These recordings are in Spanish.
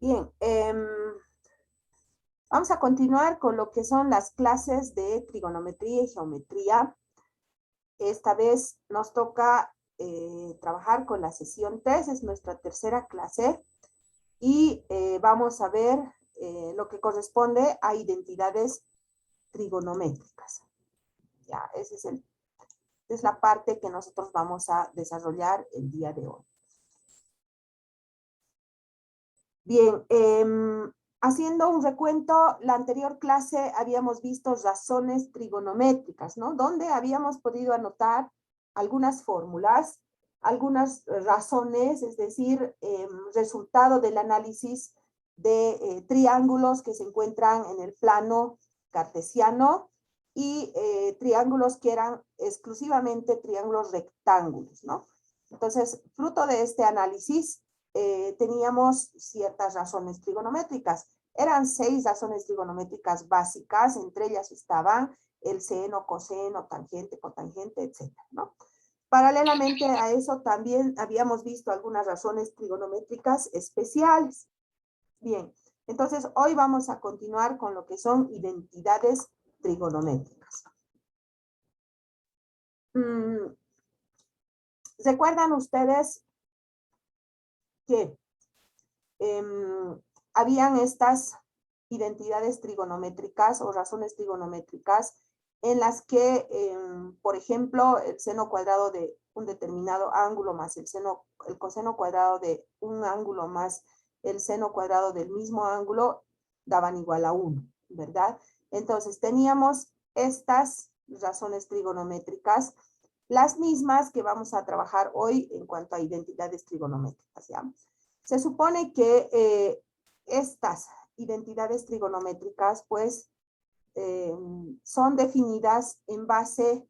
Bien, vamos a continuar con lo que son las clases de trigonometría y geometría. Esta vez nos toca trabajar con la sesión 3, es nuestra tercera clase, y vamos a ver lo que corresponde a identidades trigonométricas. Ya, es la parte que nosotros vamos a desarrollar el día de hoy. Bien, haciendo un recuento, la anterior clase habíamos visto razones trigonométricas, ¿no? Donde habíamos podido anotar algunas fórmulas, algunas razones, es decir, resultado del análisis de triángulos que se encuentran en el plano cartesiano y triángulos que eran exclusivamente triángulos rectángulos, ¿no? Entonces, fruto de este análisis, teníamos ciertas razones trigonométricas. Eran 6 razones trigonométricas básicas, entre ellas estaban el seno, coseno, tangente, cotangente, etcétera, ¿no? Paralelamente a eso también habíamos visto algunas razones trigonométricas especiales. Bien, entonces hoy vamos a continuar con lo que son identidades trigonométricas. ¿Recuerdan ustedes que habían estas identidades trigonométricas o razones trigonométricas en las que, por ejemplo, el seno cuadrado de un determinado ángulo más el coseno cuadrado de un ángulo más el seno cuadrado del mismo ángulo daban igual a 1, ¿verdad? Entonces teníamos estas razones trigonométricas, las mismas que vamos a trabajar hoy en cuanto a identidades trigonométricas, ¿ya? Se supone que estas identidades trigonométricas, pues, son definidas en base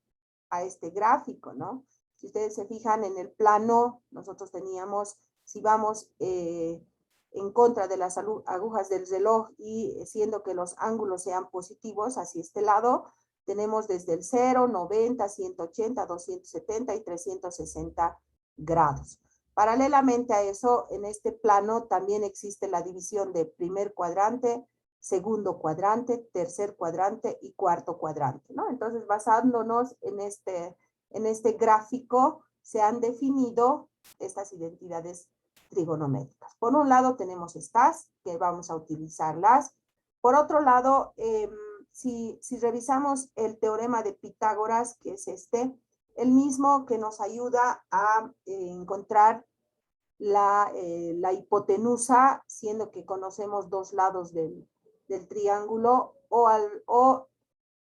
a este gráfico, ¿no? Si ustedes se fijan en el plano, nosotros teníamos, si vamos en contra de las agujas del reloj y siendo que los ángulos sean positivos hacia este lado, tenemos desde el 0, 90, 180, 270 y 360 grados. Paralelamente a eso, en este plano también existe la división de primer cuadrante, segundo cuadrante, tercer cuadrante y cuarto cuadrante, ¿no? Entonces, basándonos en este gráfico, se han definido estas identidades trigonométricas. Por un lado tenemos estas, que vamos a utilizarlas. Por otro lado, si revisamos el teorema de Pitágoras, que es el mismo que nos ayuda a encontrar la hipotenusa, siendo que conocemos dos lados del triángulo,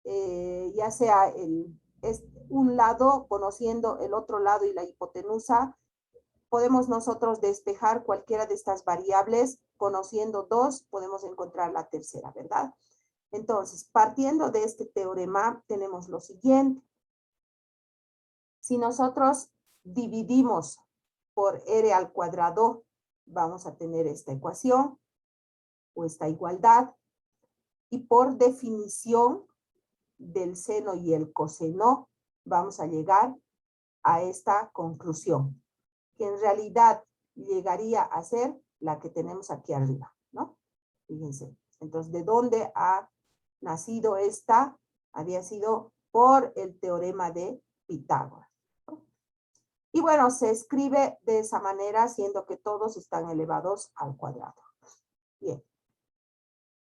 ya sea un lado conociendo el otro lado y la hipotenusa, podemos nosotros despejar cualquiera de estas variables, conociendo dos, podemos encontrar la tercera, ¿verdad? Entonces, partiendo de este teorema, tenemos lo siguiente. Si nosotros dividimos por r al cuadrado, vamos a tener esta ecuación o esta igualdad. Y por definición del seno y el coseno, vamos a llegar a esta conclusión, que en realidad llegaría a ser la que tenemos aquí arriba, ¿no? Fíjense. Entonces, ¿de dónde ha nacido esta? Había sido por el teorema de Pitágoras. Y bueno, se escribe de esa manera, siendo que todos están elevados al cuadrado. Bien.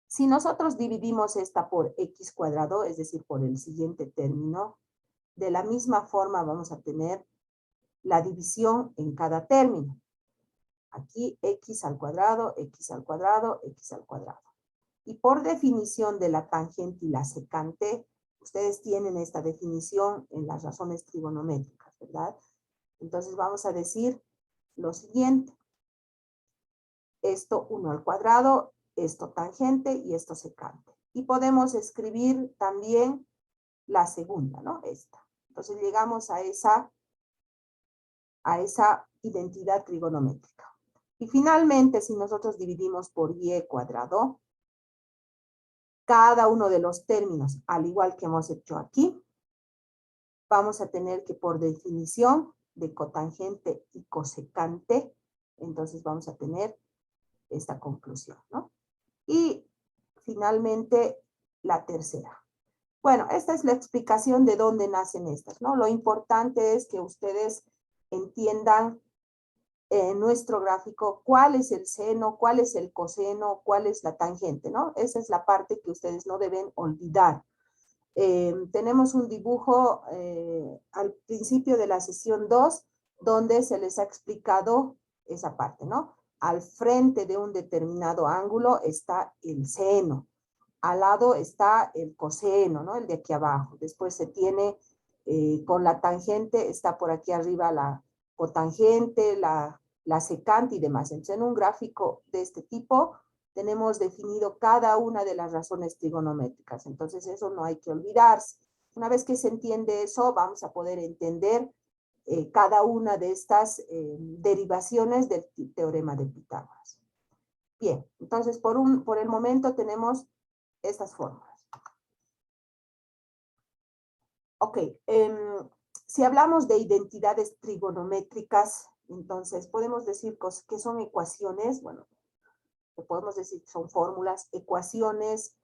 Si nosotros dividimos esta por x cuadrado, es decir, por el siguiente término, de la misma forma vamos a tener la división en cada término. Aquí x al cuadrado, x al cuadrado, x al cuadrado. Y por definición de la tangente y la secante, ustedes tienen esta definición en las razones trigonométricas, ¿verdad? Entonces vamos a decir lo siguiente. Esto 1 al cuadrado, esto tangente y esto secante. Y podemos escribir también la segunda, ¿no? Esta. Entonces llegamos a esa identidad trigonométrica. Y finalmente, si nosotros dividimos por y cuadrado, cada uno de los términos, al igual que hemos hecho aquí, vamos a tener que por definición de cotangente y cosecante, entonces vamos a tener esta conclusión, ¿no? Y finalmente, la tercera. Bueno, esta es la explicación de dónde nacen estas, ¿no? Lo importante es que ustedes entiendan en nuestro gráfico cuál es el seno, cuál es el coseno, cuál es la tangente, ¿no? Esa es la parte que ustedes no deben olvidar. Tenemos un dibujo al principio de la sesión 2 donde se les ha explicado esa parte, ¿no? Al frente de un determinado ángulo está el seno, al lado está el coseno, ¿no? El de aquí abajo. Después se tiene con la tangente, está por aquí arriba la cotangente, la secante y demás. Entonces, en un gráfico de este tipo, tenemos definido cada una de las razones trigonométricas. Entonces, eso no hay que olvidarse. Una vez que se entiende eso, vamos a poder entender cada una de estas derivaciones del teorema de Pitágoras. Bien, entonces por el momento tenemos estas fórmulas. Ok, si hablamos de identidades trigonométricas, entonces podemos decir que son ecuaciones, bueno, podemos decir que son fórmulas, ecuaciones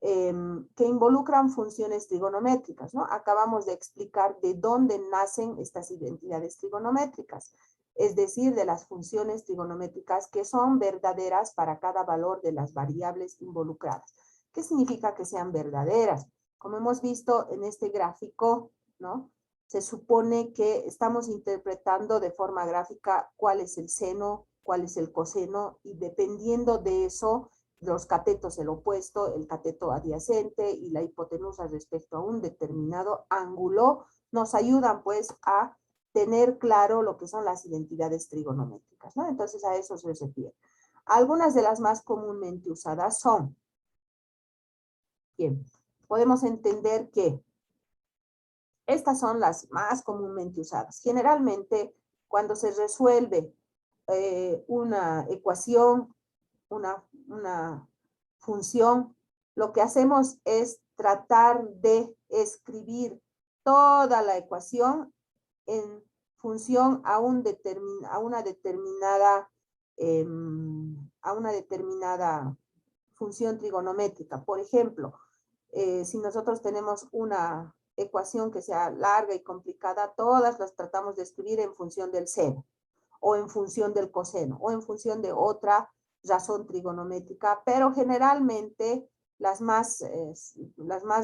que involucran funciones trigonométricas, ¿no? Acabamos de explicar de dónde nacen estas identidades trigonométricas, es decir, de las funciones trigonométricas que son verdaderas para cada valor de las variables involucradas. ¿Qué significa que sean verdaderas? Como hemos visto en este gráfico, ¿no? Se supone que estamos interpretando de forma gráfica cuál es el seno, cuál es el coseno, y dependiendo de eso, los catetos, el opuesto, el cateto adyacente y la hipotenusa respecto a un determinado ángulo, nos ayudan pues a tener claro lo que son las identidades trigonométricas, ¿no? Entonces a eso se refiere. Algunas de las más comúnmente usadas son, bien, podemos entender que estas son las más comúnmente usadas. Generalmente, cuando se resuelve una ecuación, una función, lo que hacemos es tratar de escribir toda la ecuación en función a una determinada función trigonométrica. Por ejemplo, si nosotros tenemos una ecuación que sea larga y complicada, todas las tratamos de escribir en función del seno, o en función del coseno, o en función de otra razón trigonométrica, pero generalmente las más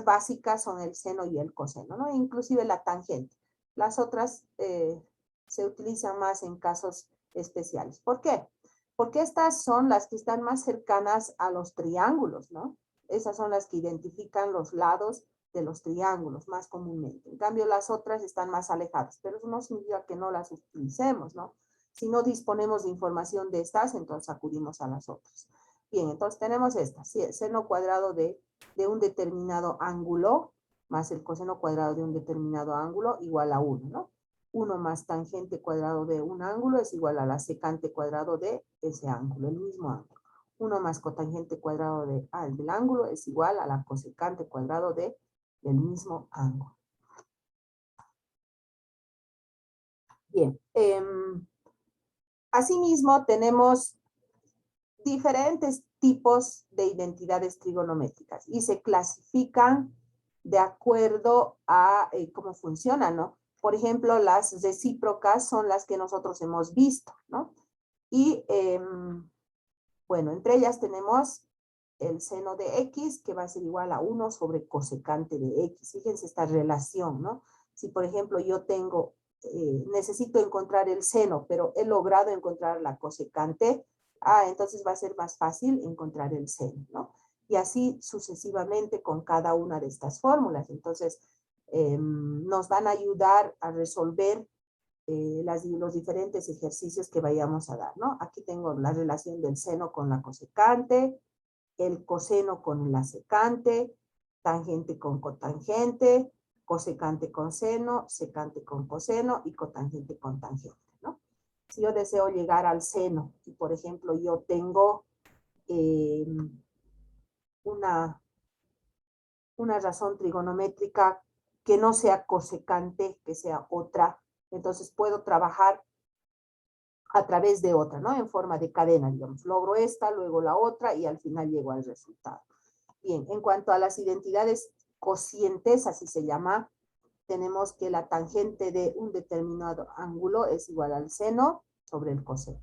básicas son el seno y el coseno, ¿no? Inclusive la tangente. Las otras se utilizan más en casos especiales. ¿Por qué? Porque estas son las que están más cercanas a los triángulos, ¿no? Esas son las que identifican los lados de los triángulos más comúnmente. En cambio, las otras están más alejadas, pero eso no significa que no las utilicemos, ¿no? Si no disponemos de información de estas, entonces acudimos a las otras. Bien, entonces tenemos esta, seno cuadrado de un determinado ángulo más el coseno cuadrado de un determinado ángulo igual a 1, ¿no? 1 más tangente cuadrado de un ángulo es igual a la secante cuadrado de ese ángulo, el mismo ángulo. 1 más cotangente cuadrado del ángulo es igual a la cosecante cuadrado del mismo ángulo. Bien, asimismo tenemos diferentes tipos de identidades trigonométricas y se clasifican de acuerdo a cómo funcionan, ¿no? Por ejemplo, las recíprocas son las que nosotros hemos visto, ¿no? Y, bueno, entre ellas tenemos el seno de X, que va a ser igual a 1 sobre cosecante de X. Fíjense esta relación, ¿no? Si, por ejemplo, yo tengo, necesito encontrar el seno, pero he logrado encontrar la cosecante, entonces va a ser más fácil encontrar el seno, ¿no? Y así sucesivamente con cada una de estas fórmulas. Entonces, nos van a ayudar a resolver los diferentes ejercicios que vayamos a dar, ¿no? Aquí tengo la relación del seno con la cosecante, el coseno con la secante, tangente con cotangente, cosecante con seno, secante con coseno y cotangente con tangente, ¿no? Si yo deseo llegar al seno y, por ejemplo, yo tengo una razón trigonométrica que no sea cosecante, que sea otra, entonces puedo trabajar a través de otra, ¿no? En forma de cadena, digamos. Logro esta, luego la otra y al final llego al resultado. Bien, en cuanto a las identidades cocientes, así se llama, tenemos que la tangente de un determinado ángulo es igual al seno sobre el coseno.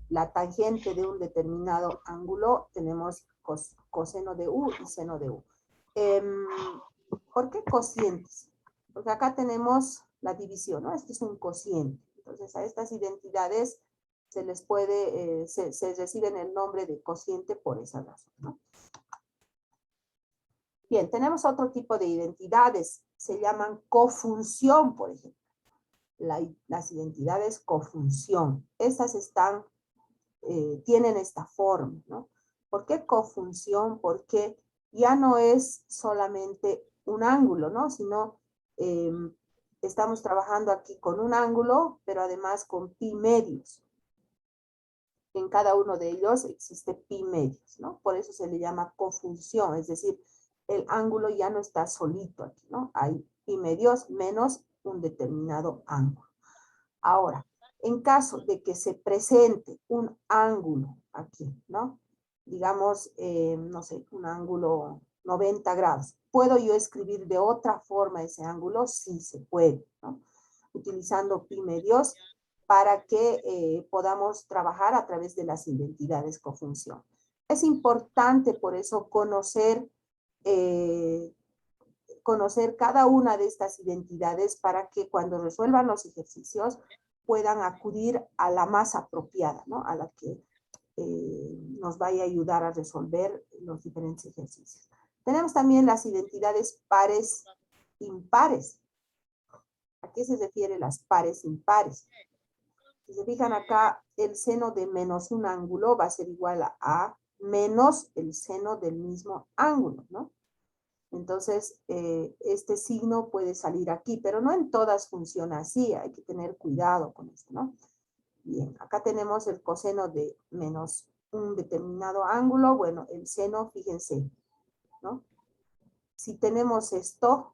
La tangente de un determinado ángulo tenemos coseno de u y seno de u. ¿Por qué cocientes? Porque acá tenemos la división, ¿no? Este es un cociente. Entonces, a estas identidades se les puede, se reciben el nombre de cociente por esa razón, ¿no? Bien, tenemos otro tipo de identidades, se llaman cofunción, por ejemplo. Las identidades cofunción, estas están, tienen esta forma, ¿no? ¿Por qué cofunción? Porque ya no es solamente un ángulo, ¿no? Sino estamos trabajando aquí con un ángulo, pero además con pi medios. En cada uno de ellos existe pi medios, ¿no? Por eso se le llama cofunción, es decir, el ángulo ya no está solito aquí, ¿no? Hay pi medios menos un determinado ángulo. Ahora, en caso de que se presente un ángulo aquí, ¿no? Digamos, no sé, un ángulo 90 grados. ¿Puedo yo escribir de otra forma ese ángulo? Sí se puede, ¿no? Utilizando pi medios para que podamos trabajar a través de las identidades cofunción. Es importante por eso conocer cada una de estas identidades para que cuando resuelvan los ejercicios puedan acudir a la más apropiada, ¿no? A la que nos vaya a ayudar a resolver los diferentes ejercicios. Tenemos también las identidades pares impares. ¿A qué se refiere las pares impares? Si se fijan acá, el seno de menos un ángulo va a ser igual a menos el seno del mismo ángulo, ¿no? Entonces, este signo puede salir aquí, pero no en todas funciona así, hay que tener cuidado con esto, ¿no? Bien, acá tenemos el coseno de menos un determinado ángulo, bueno, el seno, fíjense, ¿no? Si tenemos esto,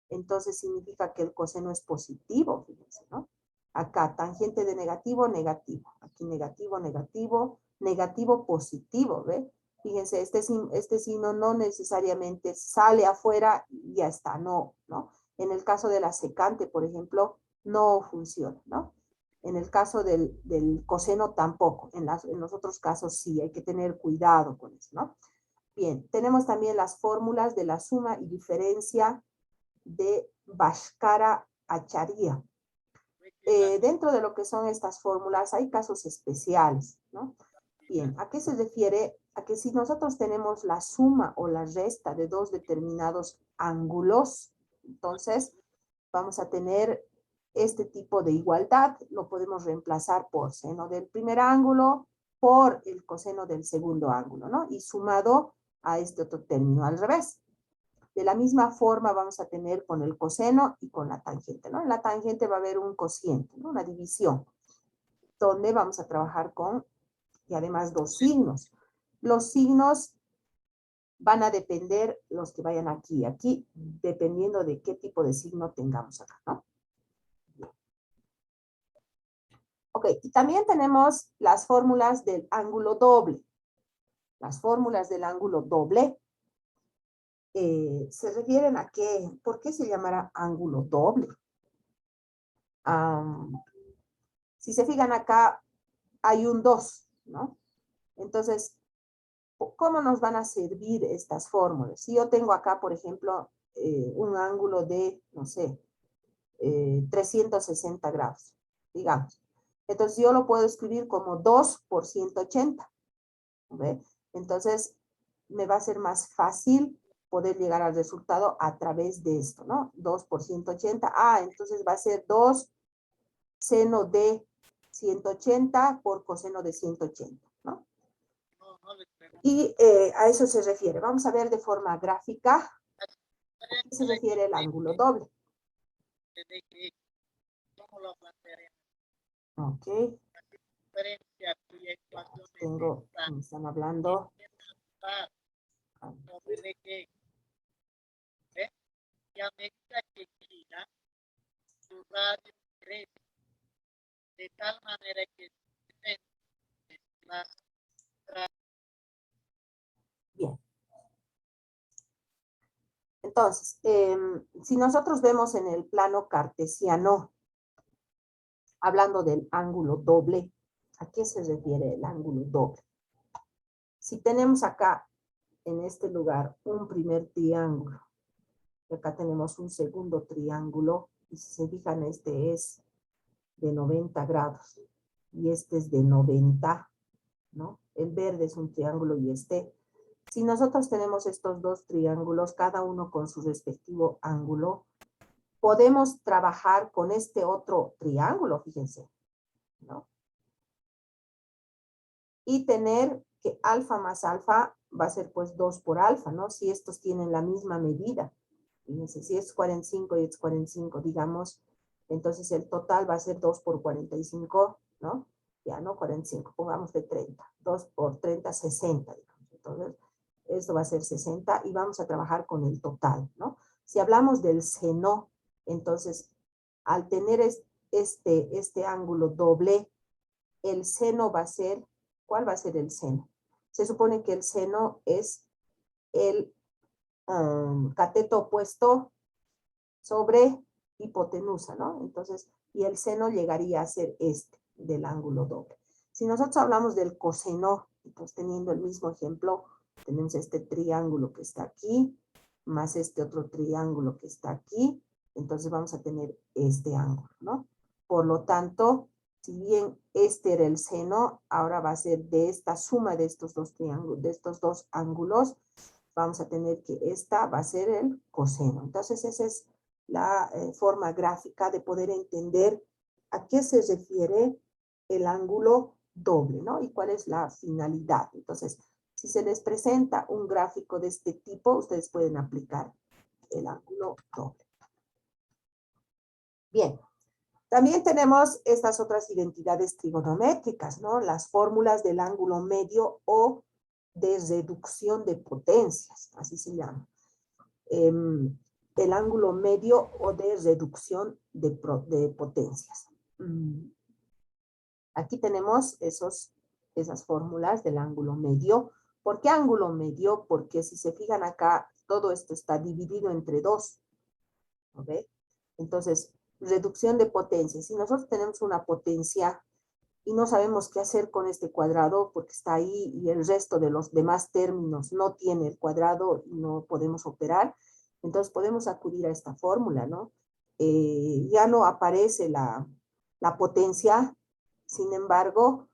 entonces significa que el coseno es positivo, fíjense, ¿no? Acá, tangente de negativo, negativo. Aquí negativo, negativo, negativo, positivo, ¿ve? Fíjense, este signo no necesariamente sale afuera y ya está, no, ¿no? En el caso de la secante, por ejemplo, no funciona, ¿no? En el caso del coseno tampoco. En los otros casos sí, hay que tener cuidado con eso, ¿no? Bien, tenemos también las fórmulas de la suma y diferencia de Bhaskara-Acharya. Dentro de lo que son estas fórmulas hay casos especiales, ¿no? Bien, ¿a qué se refiere? A que si nosotros tenemos la suma o la resta de dos determinados ángulos, entonces vamos a tener este tipo de igualdad, lo podemos reemplazar por seno del primer ángulo por el coseno del segundo ángulo, ¿no? Y sumado a este otro término al revés. De la misma forma vamos a tener con el coseno y con la tangente, ¿no? En la tangente va a haber un cociente, ¿no? Una división, donde vamos a trabajar con, y además dos signos. Los signos van a depender, los que vayan aquí, dependiendo de qué tipo de signo tengamos acá, ¿no? Ok, y también tenemos las fórmulas del ángulo doble. Las fórmulas del ángulo doble se refieren a qué, ¿por qué se llamará ángulo doble? Si se fijan acá, hay un 2, ¿no? Entonces, ¿cómo nos van a servir estas fórmulas? Si yo tengo acá, por ejemplo, un ángulo de, no sé, 360 grados, digamos. Entonces, yo lo puedo escribir como 2 por 180. ¿Ve? Entonces, me va a ser más fácil poder llegar al resultado a través de esto, ¿no? 2 por 180. Entonces va a ser 2 seno de 180 por coseno de 180, ¿no? Y a eso se refiere. Vamos a ver de forma gráfica a qué se refiere el ángulo doble. Ok. Me están hablando. de tal manera que Bien. Entonces, si nosotros vemos en el plano cartesiano, hablando del ángulo doble, ¿a qué se refiere el ángulo doble? Si tenemos acá, en este lugar, un primer triángulo, y acá tenemos un segundo triángulo, y si se fijan, este es de 90 grados, y este es de 90, ¿no? El verde es un triángulo y si nosotros tenemos estos dos triángulos, cada uno con su respectivo ángulo, podemos trabajar con este otro triángulo, fíjense, ¿no? Y tener que alfa más alfa va a ser pues 2 por alfa, ¿no? Si estos tienen la misma medida. Fíjense, si es 45 y es 45, digamos, entonces el total va a ser 2 por 45, ¿no? Ya, no 45, pongamos de 30. 2 por 30, 60, digamos. Entonces, esto va a ser 60 y vamos a trabajar con el total, ¿no? Si hablamos del seno, entonces, al tener este ángulo doble, el seno va a ser, ¿cuál va a ser el seno? Se supone que el seno es el cateto opuesto sobre hipotenusa, ¿no? Entonces, y el seno llegaría a ser este, del ángulo doble. Si nosotros hablamos del coseno, pues teniendo el mismo ejemplo, tenemos este triángulo que está aquí, más este otro triángulo que está aquí, entonces vamos a tener este ángulo, ¿no? Por lo tanto, si bien este era el seno, ahora va a ser de esta suma de estos dos triángulos, de estos dos ángulos, vamos a tener que esta va a ser el coseno. Entonces, esa es la forma gráfica de poder entender a qué se refiere el ángulo doble, ¿no? Y cuál es la finalidad. Entonces, si se les presenta un gráfico de este tipo, ustedes pueden aplicar el ángulo doble. Bien, también tenemos estas otras identidades trigonométricas, ¿no? Las fórmulas del ángulo medio o de reducción de potencias, así se llama. El ángulo medio o de reducción de potencias. Aquí tenemos esas fórmulas del ángulo medio. ¿Por qué ángulo medio? Porque si se fijan acá, todo esto está dividido entre dos. ¿Ok? Entonces, reducción de potencia. Si nosotros tenemos una potencia y no sabemos qué hacer con este cuadrado porque está ahí y el resto de los demás términos no tiene el cuadrado y no podemos operar, entonces podemos acudir a esta fórmula, ¿no? Ya no aparece la potencia, sin embargo,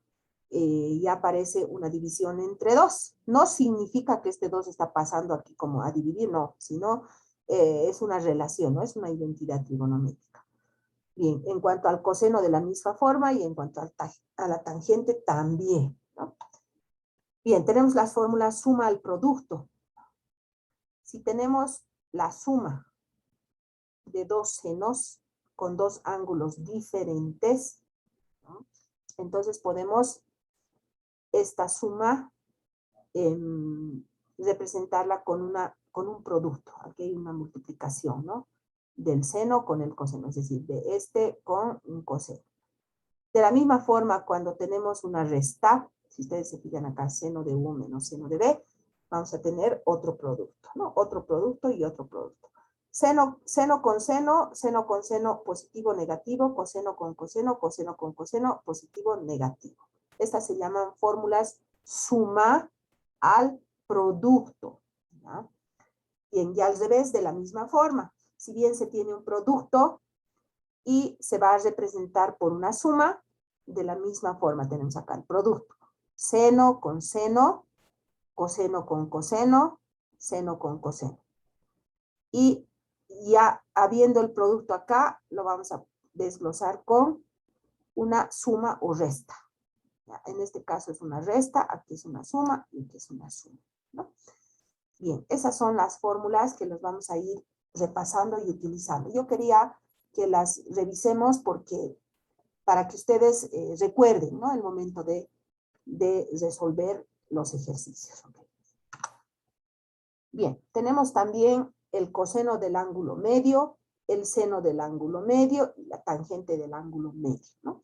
ya aparece una división entre dos. No significa que este 2 está pasando aquí como a dividir, no, sino es una relación, ¿no? Es una identidad trigonométrica. Bien, en cuanto al coseno de la misma forma y en cuanto a la tangente también, ¿no? Bien, tenemos las fórmulas suma al producto. Si tenemos la suma de dos senos con dos ángulos diferentes, ¿no? Entonces podemos esta suma representarla con un producto. Aquí hay una multiplicación, ¿no? Del seno con el coseno, es decir, de este con un coseno. De la misma forma, cuando tenemos una resta, si ustedes se fijan acá, seno de U menos seno de B, vamos a tener otro producto, ¿no? Otro producto y otro producto. Seno con seno, positivo, negativo, coseno con coseno, positivo, negativo. Estas se llaman fórmulas suma al producto, ¿no? Bien, y al revés, de la misma forma. Si bien se tiene un producto y se va a representar por una suma, de la misma forma tenemos acá el producto. Seno con seno, coseno con coseno, seno con coseno. Y ya habiendo el producto acá, lo vamos a desglosar con una suma o resta. En este caso es una resta, aquí es una suma y aquí es una suma, ¿no? Bien, esas son las fórmulas que los vamos a ir repasando y utilizando. Yo quería que las revisemos porque para que ustedes recuerden, ¿no? El momento de resolver los ejercicios. ¿Okay? Bien, tenemos también el coseno del ángulo medio, el seno del ángulo medio y la tangente del ángulo medio, ¿no?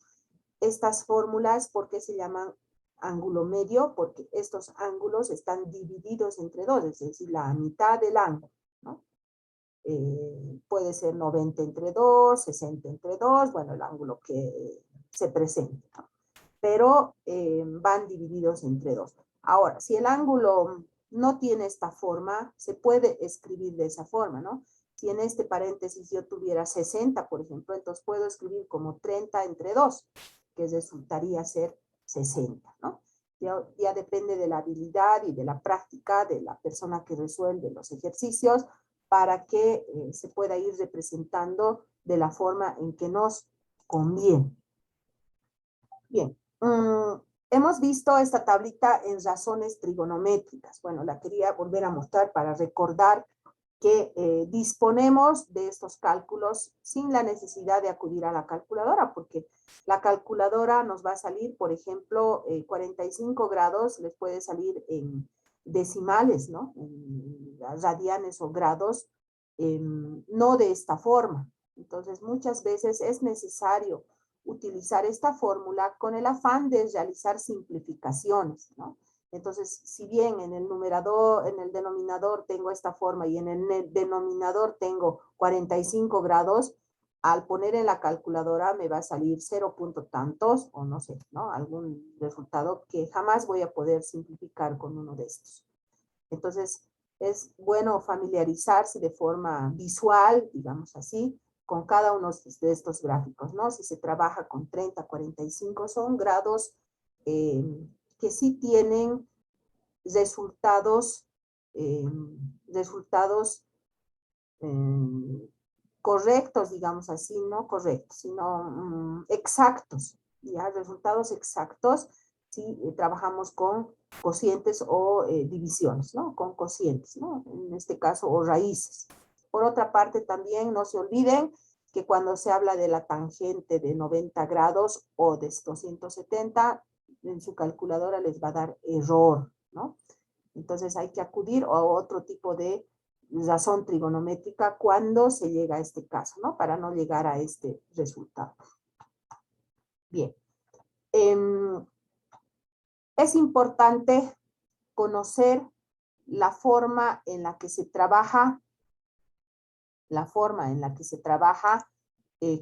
estas fórmulas, ¿por qué se llaman ángulo medio? Porque estos ángulos están divididos entre dos, es decir, la mitad del ángulo, ¿no? Puede ser 90 entre 2, 60 entre 2, bueno, el ángulo que se presente, ¿no? Pero van divididos entre dos. Ahora, si el ángulo no tiene esta forma, se puede escribir de esa forma, ¿no? Si en este paréntesis yo tuviera 60, por ejemplo, entonces puedo escribir como 30 entre 2, que resultaría ser 60, ¿no? Ya depende de la habilidad y de la práctica de la persona que resuelve los ejercicios para que se pueda ir representando de la forma en que nos conviene. Bien, hemos visto esta tablita en razones trigonométricas. Bueno, la quería volver a mostrar para recordar que disponemos de estos cálculos sin la necesidad de acudir a la calculadora, porque la calculadora nos va a salir, por ejemplo, 45 grados les puede salir en decimales, ¿no? En radianes o grados, no de esta forma. Entonces, muchas veces es necesario utilizar esta fórmula con el afán de realizar simplificaciones, ¿no? Entonces, si bien en el numerador, en el denominador tengo esta forma y en el denominador tengo 45 grados, al poner en la calculadora me va a salir 0 punto tantos, o no sé, ¿no? Algún resultado que jamás voy a poder simplificar con uno de estos. Entonces, es bueno familiarizarse de forma visual, digamos así, con cada uno de estos gráficos, ¿no? Si se trabaja con 30, 45, son grados que sí tienen resultados, correctos, digamos así, no correctos, sino exactos, ¿ya? Resultados exactos si trabajamos con cocientes o divisiones, ¿no? Con cocientes, ¿no? En este caso, o raíces. Por otra parte, también no se olviden que cuando se habla de la tangente de 90 grados o de 270, en su calculadora les va a dar error, ¿no? Entonces hay que acudir a otro tipo de razón trigonométrica cuando se llega a este caso, ¿no? Para no llegar a este resultado. Bien. Es importante conocer la forma en la que se trabaja,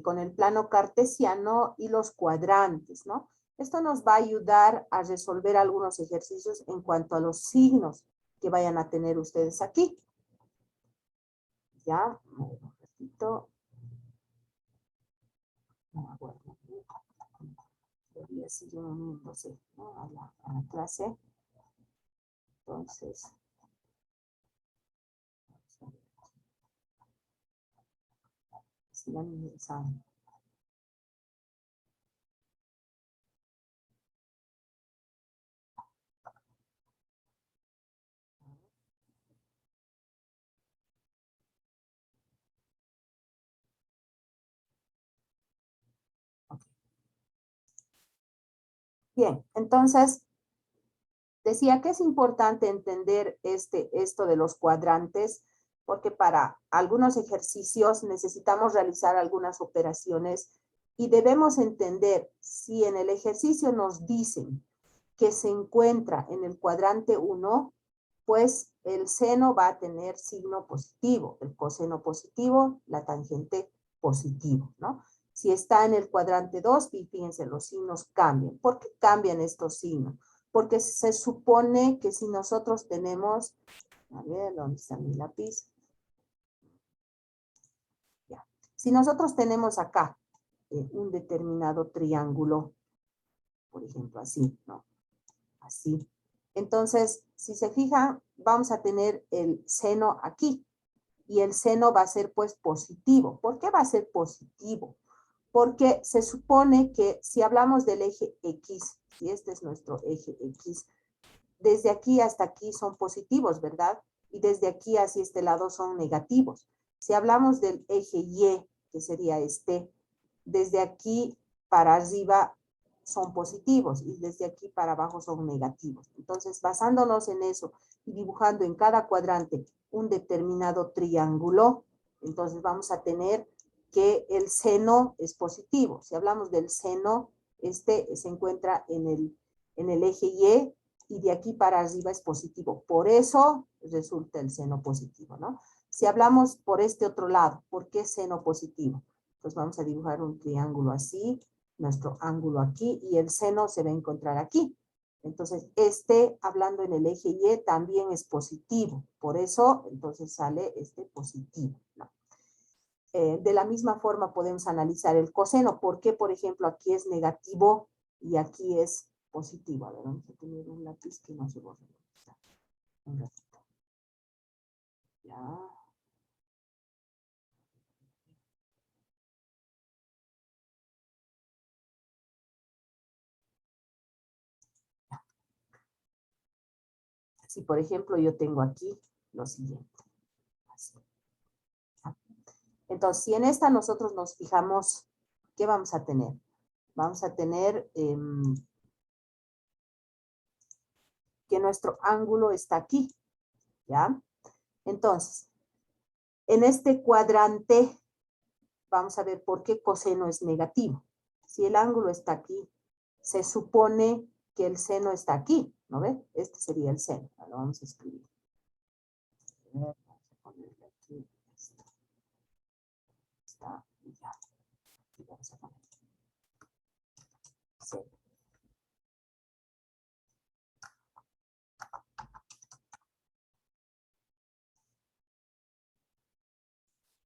con el plano cartesiano y los cuadrantes, ¿no? Esto nos va a ayudar a resolver algunos ejercicios en cuanto a los signos que vayan a tener ustedes aquí. Ya, un ratito. Bueno, debería seguir uniéndose, ¿no? a la clase. Entonces, sigan ingresando. Bien, entonces, decía que es importante entender esto de los cuadrantes, porque para algunos ejercicios necesitamos realizar algunas operaciones y debemos entender si en el ejercicio nos dicen que se encuentra en el cuadrante 1, pues el seno va a tener signo positivo, el coseno positivo, la tangente positivo, ¿no? Si está en el cuadrante 2, fíjense, los signos cambian. ¿Por qué cambian estos signos? Porque se supone que si nosotros tenemos, a ver, ¿dónde está mi lápiz? Ya. Si nosotros tenemos acá un determinado triángulo, por ejemplo, así, ¿no? Así. Entonces, si se fijan, vamos a tener el seno aquí y el seno va a ser pues positivo. ¿Por qué va a ser positivo? Porque se supone que si hablamos del eje X, y este es nuestro eje X, desde aquí hasta aquí son positivos, ¿verdad? Y desde aquí hacia este lado son negativos. Si hablamos del eje Y, que sería este, desde aquí para arriba son positivos y desde aquí para abajo son negativos. Entonces, basándonos en eso y dibujando en cada cuadrante un determinado triángulo, entonces vamos a tener que el seno es positivo. Si hablamos del seno este se encuentra en el eje y de aquí para arriba es positivo. Por eso resulta el seno positivo, ¿no? Si hablamos por este otro lado, ¿por qué seno positivo? Pues vamos a dibujar un triángulo así, nuestro ángulo aquí, y el seno se va a encontrar aquí. Entonces, hablando en el eje Y, también es positivo. Por eso, entonces sale este positivo, ¿no? De la misma forma podemos analizar el coseno. ¿Por qué, por ejemplo, aquí es negativo y aquí es positivo? A ver, vamos a tener un lápiz que no se borre. Un ratito. Ya. Si, por ejemplo, yo tengo aquí lo siguiente. Así. Entonces, si en esta nosotros nos fijamos, ¿qué vamos a tener? Vamos a tener que nuestro ángulo está aquí, ¿ya? Entonces, en este cuadrante, vamos a ver por qué coseno es negativo. Si el ángulo está aquí, se supone que el seno está aquí, ¿no ve? Este sería el seno. Lo vamos a escribir. Vamos a ponerle aquí esto. Está y ya. Y vamos a poner seno.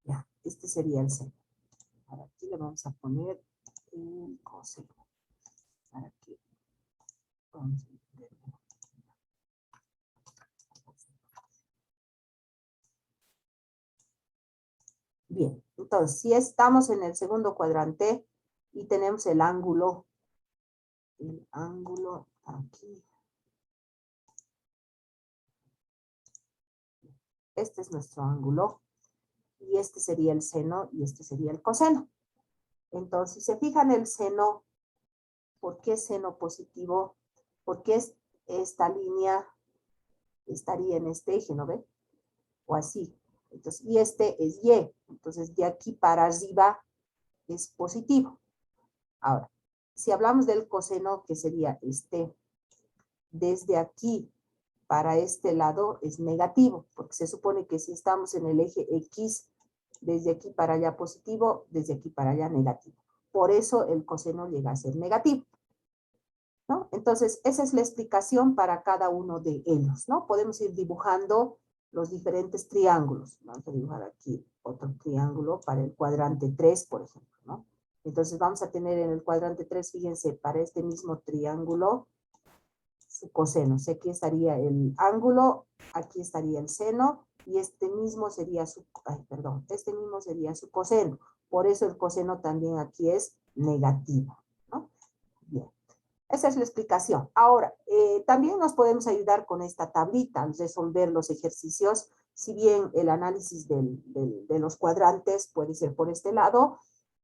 Ya, este sería el seno. Ahora aquí le vamos a poner un coseno. Para que vamos a ver. Bien, entonces, si estamos en el segundo cuadrante y tenemos el ángulo aquí. Este es nuestro ángulo y este sería el seno y este sería el coseno. Entonces, si se fijan el seno, ¿por qué seno positivo? Porque esta línea estaría en este eje, ¿no ve? O así. Entonces, y este es Y. Entonces, de aquí para arriba es positivo. Ahora, si hablamos del coseno, que sería desde aquí para este lado es negativo, porque se supone que si estamos en el eje X, desde aquí para allá positivo, desde aquí para allá negativo. Por eso el coseno llega a ser negativo, ¿no? Entonces, esa es la explicación para cada uno de ellos, ¿no? Podemos ir dibujando los diferentes triángulos. Vamos a dibujar aquí otro triángulo para el cuadrante 3, por ejemplo, ¿no? Entonces, vamos a tener en el cuadrante 3, fíjense, para este mismo triángulo, su coseno. O sea, aquí estaría el ángulo, aquí estaría el seno, y este mismo sería este mismo sería su coseno. Por eso el coseno también aquí es negativo, ¿no? Bien, esa es la explicación. Ahora, también nos podemos ayudar con esta tablita al resolver los ejercicios, si bien el análisis de los cuadrantes puede ser por este lado,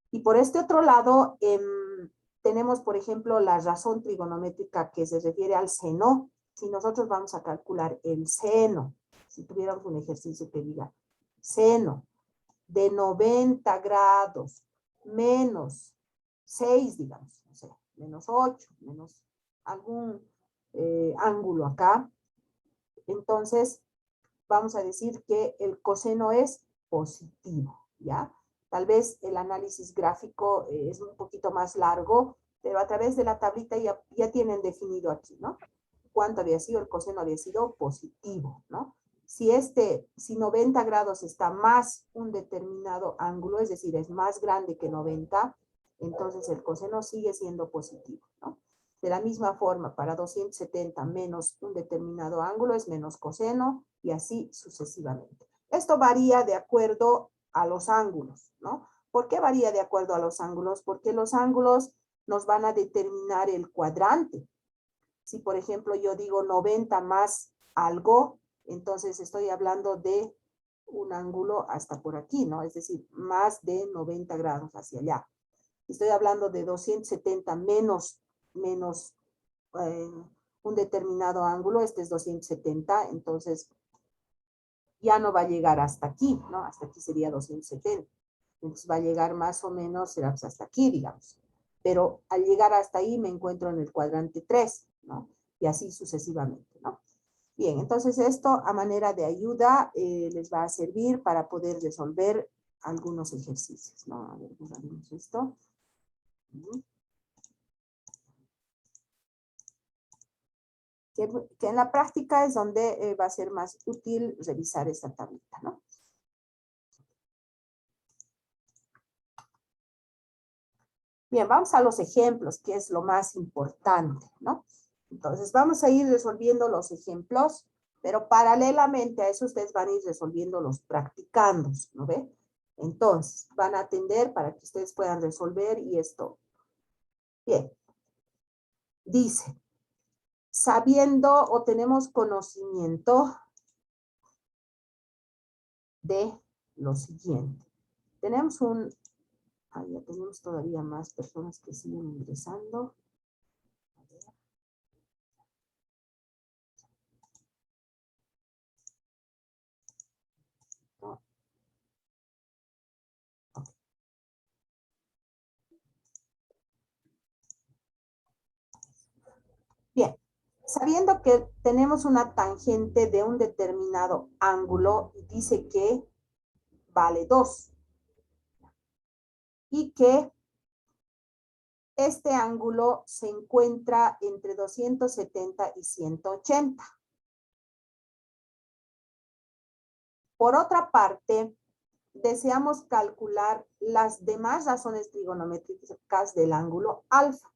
y por este otro lado, tenemos, por ejemplo, la razón trigonométrica que se refiere al seno. Si nosotros vamos a calcular el seno, si tuviéramos un ejercicio que diga seno de 90 grados menos 6, digamos, no sé, menos 8, menos algún ángulo acá, entonces vamos a decir que el coseno es positivo, ¿ya? Tal vez el análisis gráfico es un poquito más largo, pero a través de la tablita ya tienen definido aquí, ¿no? Cuánto había sido, el coseno había sido positivo, ¿no? Si 90 grados está más un determinado ángulo, es decir, es más grande que 90, entonces el coseno sigue siendo positivo, ¿no? De la misma forma, para 270 menos un determinado ángulo es menos coseno y así sucesivamente. Esto varía de acuerdo a los ángulos, ¿no? ¿Por qué varía de acuerdo a los ángulos? Porque los ángulos nos van a determinar el cuadrante. Si, por ejemplo, yo digo 90 más algo, entonces estoy hablando de un ángulo hasta por aquí, ¿no? Es decir, más de 90 grados hacia allá. Estoy hablando de 270 menos un determinado ángulo, este es 270, entonces ya no va a llegar hasta aquí, ¿no? Hasta aquí sería 270. Entonces va a llegar más o menos, será pues hasta aquí, digamos. pero al llegar hasta ahí me encuentro en el cuadrante 3, ¿no? Y así sucesivamente, ¿no? Bien, entonces esto a manera de ayuda les va a servir para poder resolver algunos ejercicios, ¿no? A ver, borramos esto. Que en la práctica es donde va a ser más útil revisar esta tablita, ¿no? Bien, vamos a los ejemplos, que es lo más importante, ¿no? Entonces, vamos a ir resolviendo los ejemplos, pero paralelamente a eso ustedes van a ir resolviendo los practicandos, ¿no ve? Entonces, van a atender para que ustedes puedan resolver y esto. Bien. Dice, sabiendo o tenemos conocimiento de lo siguiente. Tenemos ya tenemos todavía más personas que siguen ingresando. Bien, sabiendo que tenemos una tangente de un determinado ángulo y dice que vale 2 y que este ángulo se encuentra entre 270 y 180. Por otra parte, deseamos calcular las demás razones trigonométricas del ángulo alfa.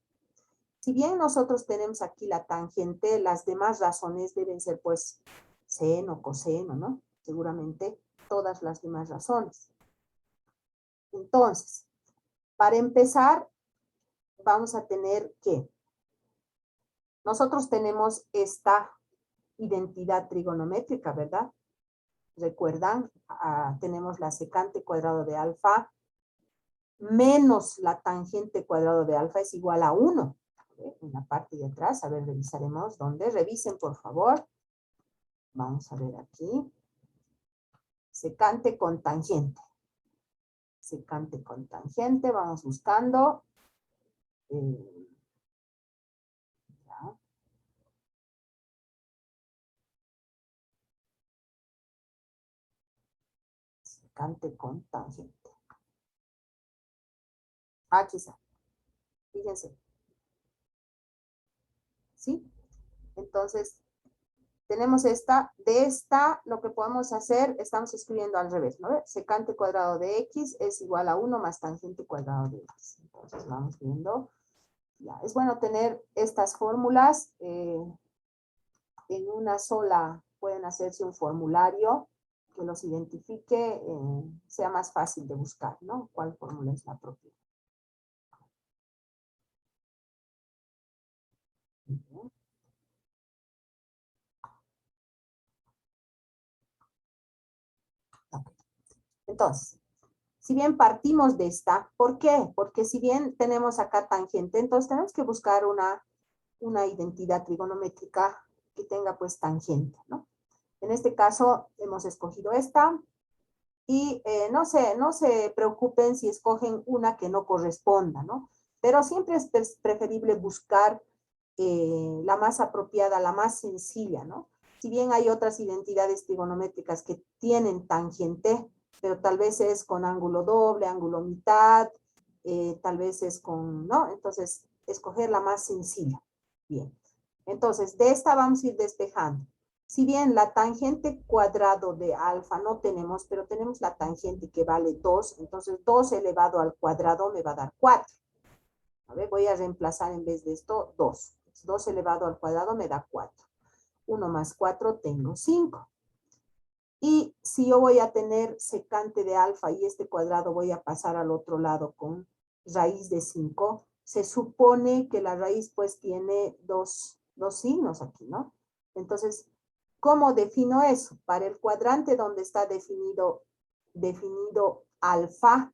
Si bien nosotros tenemos aquí la tangente, las demás razones deben ser pues seno, coseno, ¿no? Seguramente todas las demás razones. Entonces, para empezar, vamos a tener que nosotros tenemos esta identidad trigonométrica, ¿verdad? Recuerdan, tenemos la secante cuadrado de alfa menos la tangente cuadrado de alfa es igual a 1. En la parte de atrás, a ver, revisaremos dónde. Revisen, por favor. Vamos a ver aquí. Secante con tangente. Secante con tangente, vamos buscando. Ya. Secante con tangente. Aquí está. Fíjense. ¿Sí? Entonces, tenemos de esta, lo que podemos hacer, estamos escribiendo al revés, ¿no? Secante cuadrado de x es igual a 1 más tangente cuadrado de x. Entonces, vamos viendo. Ya, es bueno tener estas fórmulas en una sola. Pueden hacerse un formulario que los identifique, sea más fácil de buscar, ¿no? ¿Cuál fórmula es la propia? Entonces, si bien partimos de esta, ¿por qué? Porque si bien tenemos acá tangente, entonces tenemos que buscar una identidad trigonométrica que tenga pues tangente, ¿no? En este caso hemos escogido esta y no se preocupen si escogen una que no corresponda, ¿no? Pero siempre es preferible buscar la más apropiada, la más sencilla, ¿no? Si bien hay otras identidades trigonométricas que tienen tangente, pero tal vez es con ángulo doble, ángulo mitad, tal vez es con, ¿no? Entonces, escoger la más sencilla. Bien. Entonces, de esta vamos a ir despejando. Si bien la tangente cuadrado de alfa no tenemos, pero tenemos la tangente que vale 2, entonces 2 elevado al cuadrado me va a dar 4. A ver, voy a reemplazar en vez de esto 2. 2 elevado al cuadrado me da 4. 1 más 4 tengo 5. Y si yo voy a tener secante de alfa y este cuadrado voy a pasar al otro lado con raíz de 5, se supone que la raíz pues tiene dos signos aquí, ¿no? Entonces, ¿cómo defino eso? Para el cuadrante donde está definido alfa,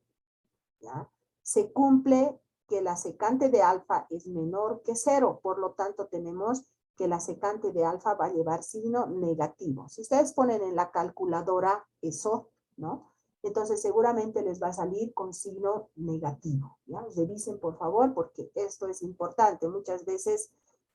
¿ya? Se cumple que la secante de alfa es menor que 0, por lo tanto tenemos que la secante de alfa va a llevar signo negativo. Si ustedes ponen en la calculadora eso, ¿no? Entonces seguramente les va a salir con signo negativo, ¿ya? Revisen por favor porque esto es importante. Muchas veces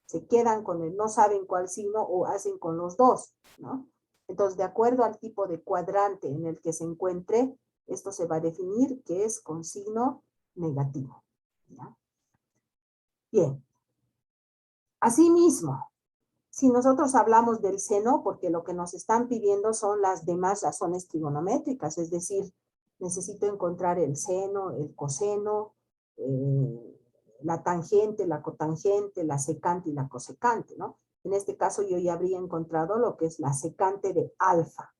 se quedan con el no saben cuál signo o hacen con los dos, ¿no? Entonces, de acuerdo al tipo de cuadrante en el que se encuentre, esto se va a definir que es con signo negativo, ¿ya? Bien. Asimismo, si nosotros hablamos del seno, porque lo que nos están pidiendo son las demás razones trigonométricas, es decir, necesito encontrar el seno, el coseno, la tangente, la cotangente, la secante y la cosecante, ¿no? En este caso yo ya habría encontrado lo que es la secante de alfa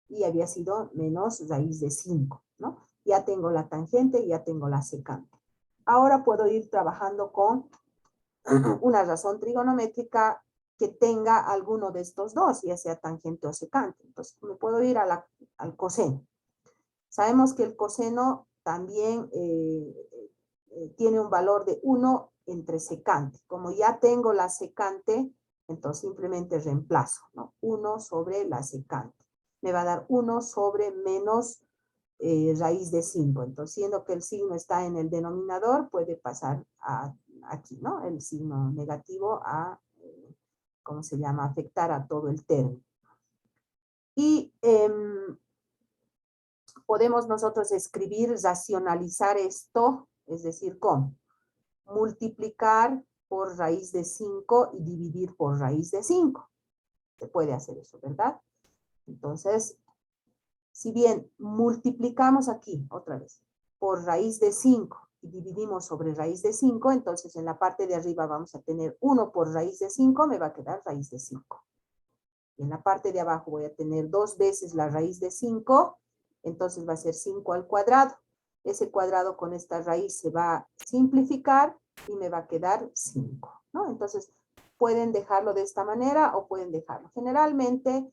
y había sido menos raíz de 5, ¿no? Ya tengo la tangente y ya tengo la secante. Ahora puedo ir trabajando con una razón trigonométrica que tenga alguno de estos dos, ya sea tangente o secante. Entonces, me puedo ir al coseno. Sabemos que el coseno también tiene un valor de 1 entre secante. Como ya tengo la secante, entonces simplemente reemplazo, ¿no? 1 sobre la secante. Me va a dar 1 sobre menos raíz de 5. Entonces, siendo que el signo está en el denominador, puede pasar aquí, ¿no? El signo negativo a, ¿cómo se llama? Afectar a todo el término. Y podemos nosotros escribir, racionalizar esto, es decir, ¿cómo? Multiplicar por raíz de 5 y dividir por raíz de 5. Se puede hacer eso, ¿verdad? Entonces, si bien multiplicamos aquí, otra vez, por raíz de 5 y dividimos sobre raíz de 5, entonces en la parte de arriba vamos a tener 1 por raíz de 5, me va a quedar raíz de 5. Y en la parte de abajo voy a tener 2 veces la raíz de 5, entonces va a ser 5 al cuadrado. Ese cuadrado con esta raíz se va a simplificar y me va a quedar 5, ¿no? Entonces, pueden dejarlo de esta manera o pueden dejarlo. Generalmente,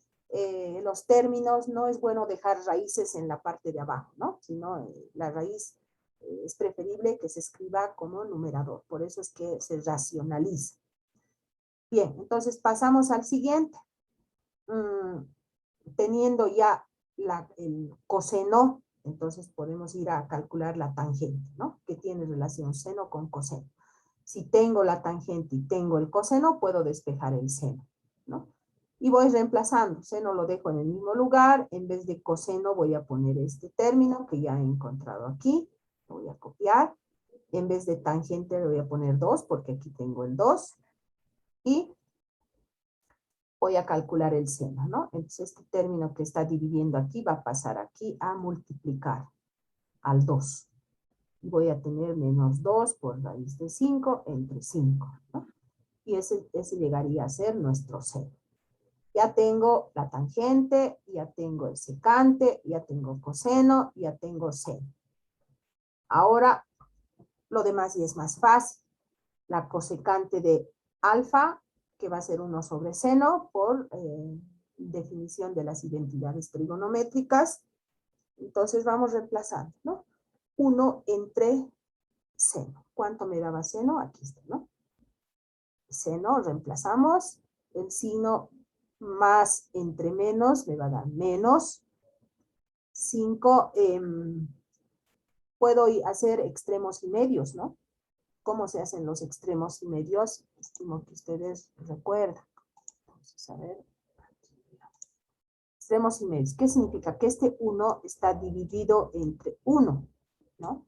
los términos no es bueno dejar raíces en la parte de abajo, ¿no? Sino la raíz es preferible que se escriba como numerador. Por eso es que se racionaliza. Bien, entonces pasamos al siguiente. Teniendo ya el coseno, entonces podemos ir a calcular la tangente, ¿no? Que tiene relación seno con coseno. Si tengo la tangente y tengo el coseno, puedo despejar el seno, ¿no? Y voy reemplazando. Seno lo dejo en el mismo lugar. En vez de coseno voy a poner este término que ya he encontrado aquí. Lo voy a copiar. En vez de tangente le voy a poner 2 porque aquí tengo el 2. Y voy a calcular el seno, ¿no? Entonces este término que está dividiendo aquí va a pasar aquí a multiplicar al 2. Y voy a tener menos 2 por raíz de 5 entre 5, ¿no? Y ese llegaría a ser nuestro seno. Ya tengo la tangente, ya tengo el secante, ya tengo coseno, ya tengo seno. Ahora, lo demás ya es más fácil. La cosecante de alfa, que va a ser 1 sobre seno, por definición de las identidades trigonométricas. Entonces vamos reemplazando, ¿no? 1 entre seno. ¿Cuánto me daba seno? Aquí está, ¿no? Seno, reemplazamos. El signo más entre menos me va a dar menos 5. Puedo hacer extremos y medios, ¿no? ¿Cómo se hacen los extremos y medios? Estimo que ustedes recuerdan. Entonces, a ver. Extremos y medios. ¿Qué significa? Que este 1 está dividido entre 1, ¿no?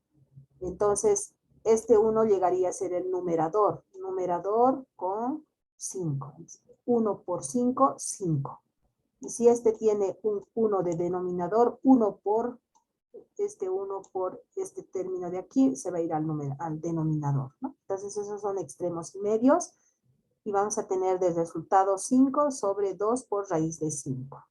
Entonces, este 1 llegaría a ser el numerador. Numerador con 5. 1 por 5, 5. Y si este tiene un 1 de denominador, 1 por este término de aquí, se va a ir al denominador, ¿no? Entonces, esos son extremos y medios. Y vamos a tener de resultado 5 sobre 2 por raíz de 5.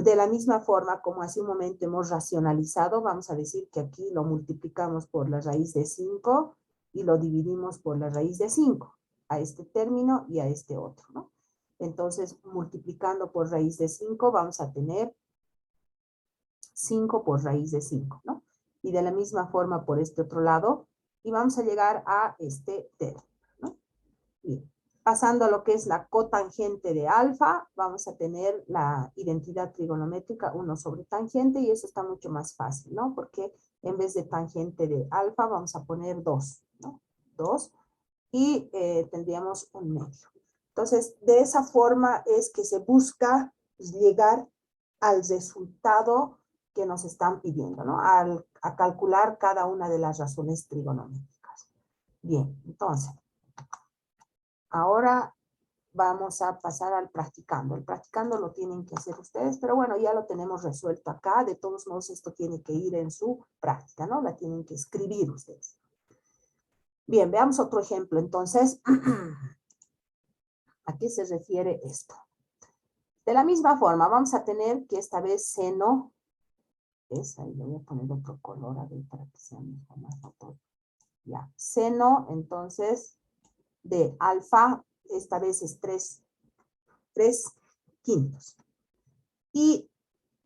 De la misma forma, como hace un momento hemos racionalizado, vamos a decir que aquí lo multiplicamos por la raíz de 5 y lo dividimos por la raíz de 5, a este término y a este otro, ¿no? Entonces, multiplicando por raíz de 5, vamos a tener 5 por raíz de 5, ¿no? Y de la misma forma por este otro lado, y vamos a llegar a este término, ¿no? Bien. Pasando a lo que es la cotangente de alfa, vamos a tener la identidad trigonométrica 1 sobre tangente, y eso está mucho más fácil, ¿no? Porque en vez de tangente de alfa vamos a poner 2, ¿no? 2, y tendríamos un medio. Entonces, de esa forma es que se busca llegar al resultado que nos están pidiendo, ¿no? A calcular cada una de las razones trigonométricas. Bien, entonces, ahora vamos a pasar al practicando. El practicando lo tienen que hacer ustedes, pero bueno, ya lo tenemos resuelto acá. De todos modos, esto tiene que ir en su práctica, ¿no? La tienen que escribir ustedes. Bien, veamos otro ejemplo. Entonces, ¿a qué se refiere esto? De la misma forma, vamos a tener que esta vez seno, ¿ves? Ahí le voy a poner otro color, a ver, para que sea más notorio. Ya, seno, entonces, de alfa, esta vez es 3 quintos. Y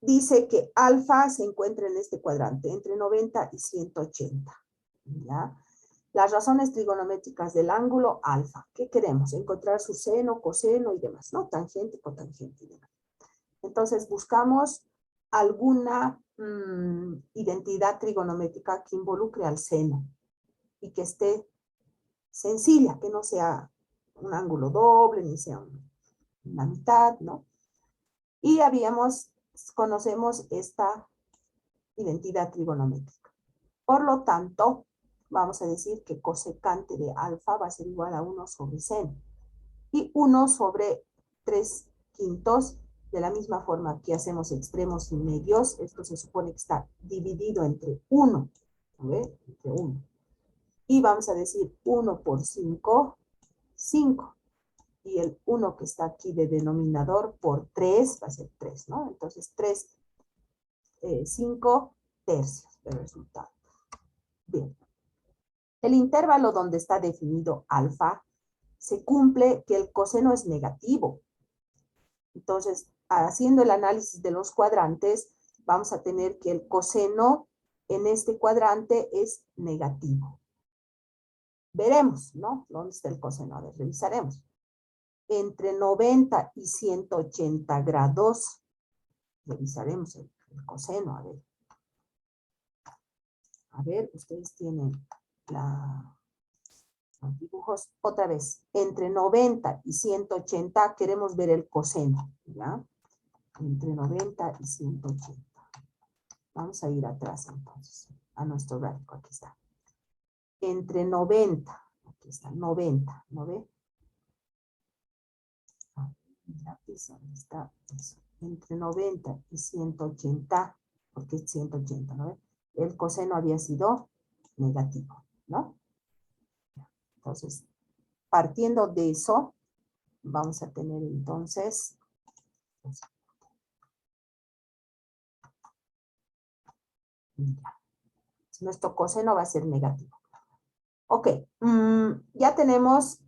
dice que alfa se encuentra en este cuadrante, entre 90 y 180. ¿Ya? Las razones trigonométricas del ángulo alfa. ¿Qué queremos? Encontrar su seno, coseno y demás, ¿no? Tangente, cotangente y demás. Entonces buscamos alguna identidad trigonométrica que involucre al seno y que esté sencilla, que no sea un ángulo doble, ni sea una mitad, ¿no? Y conocemos esta identidad trigonométrica. Por lo tanto, vamos a decir que cosecante de alfa va a ser igual a 1 sobre seno. Y 1 sobre 3 quintos, de la misma forma que hacemos extremos y medios, esto se supone que está dividido entre 1, ¿ve? Entre 1. Y vamos a decir 1 por 5, 5. Y el 1 que está aquí de denominador por 3 va a ser 3, ¿no? Entonces 5 tercios del resultado. Bien. El intervalo donde está definido alfa, se cumple que el coseno es negativo. Entonces, haciendo el análisis de los cuadrantes, vamos a tener que el coseno en este cuadrante es negativo. Veremos, ¿no? ¿Dónde está el coseno? A ver, revisaremos. Entre 90 y 180 grados, revisaremos el coseno, a ver. A ver, ustedes tienen los dibujos. Otra vez, entre 90 y 180 queremos ver el coseno, ¿ya? Entre 90 y 180. Vamos a ir atrás entonces, a nuestro gráfico, aquí está. Entre 90, aquí está, 90, ¿no ve? ¿Dónde está eso? Entre 90 y 180, porque es 180, ¿no ve? El coseno había sido negativo, ¿no? Entonces, partiendo de eso, vamos a tener entonces, nuestro coseno va a ser negativo. Ok, ya tenemos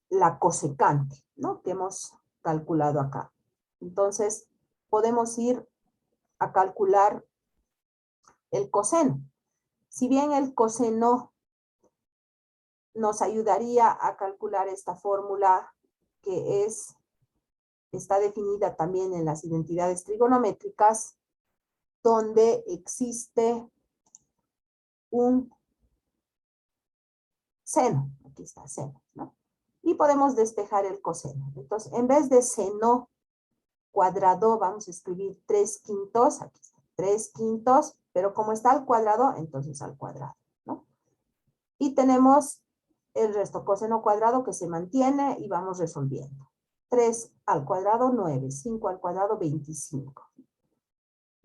la cosecante, ¿no? Que hemos calculado acá. Entonces, podemos ir a calcular el coseno. Si bien el coseno nos ayudaría a calcular esta fórmula que está definida también en las identidades trigonométricas, donde existe un seno. Aquí está, seno, ¿no? Y podemos despejar el coseno. Entonces, en vez de seno cuadrado, vamos a escribir 3 quintos, aquí está, 3 quintos, pero como está al cuadrado, entonces al cuadrado, ¿no? Y tenemos el resto, coseno cuadrado que se mantiene y vamos resolviendo. 3 al cuadrado, 9, 5 al cuadrado, 25.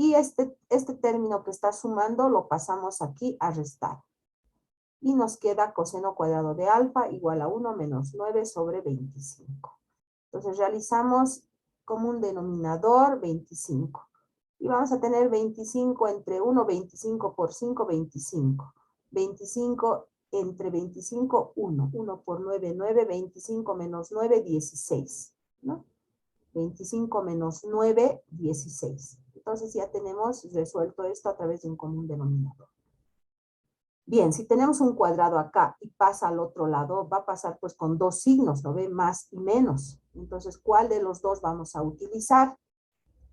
Y este término que está sumando lo pasamos aquí a restar. Y nos queda coseno cuadrado de alfa igual a 1 menos 9 sobre 25. Entonces realizamos como un denominador 25. Y vamos a tener 25 entre 1, 25 por 5, 25. 25 entre 25, 1. 1 por 9, 9. 25 menos 9, 16. ¿No? 25 menos 9, 16. Entonces ya tenemos resuelto esto a través de un común denominador. Bien, si tenemos un cuadrado acá y pasa al otro lado, va a pasar pues con dos signos, ¿no ve? Más y menos. Entonces, ¿cuál de los dos vamos a utilizar?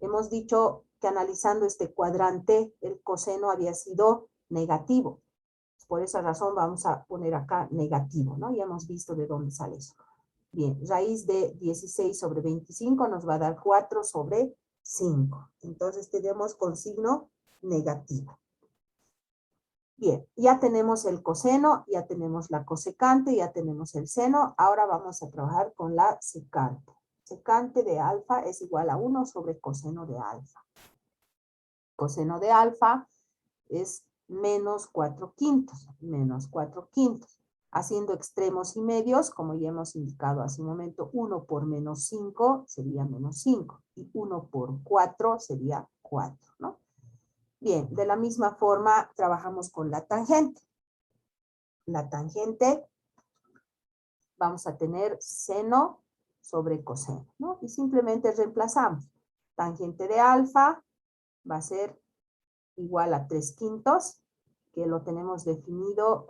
Hemos dicho que analizando este cuadrante, el coseno había sido negativo. Por esa razón vamos a poner acá negativo, ¿no? Ya hemos visto de dónde sale eso. Bien, raíz de 16 sobre 25 nos va a dar 4 sobre 5. Entonces tenemos con signo negativo. Bien, ya tenemos el coseno, ya tenemos la cosecante, ya tenemos el seno. Ahora vamos a trabajar con la secante. Secante de alfa es igual a 1 sobre coseno de alfa. Coseno de alfa es menos 4 quintos, menos 4 quintos. Haciendo extremos y medios, como ya hemos indicado hace un momento, 1 por menos 5 sería menos 5. Y 1 por 4 sería 4, ¿no? Bien, de la misma forma trabajamos con la tangente. La tangente, vamos a tener seno sobre coseno, ¿no? Y simplemente reemplazamos. Tangente de alfa va a ser igual a 3 quintos, que lo tenemos definido,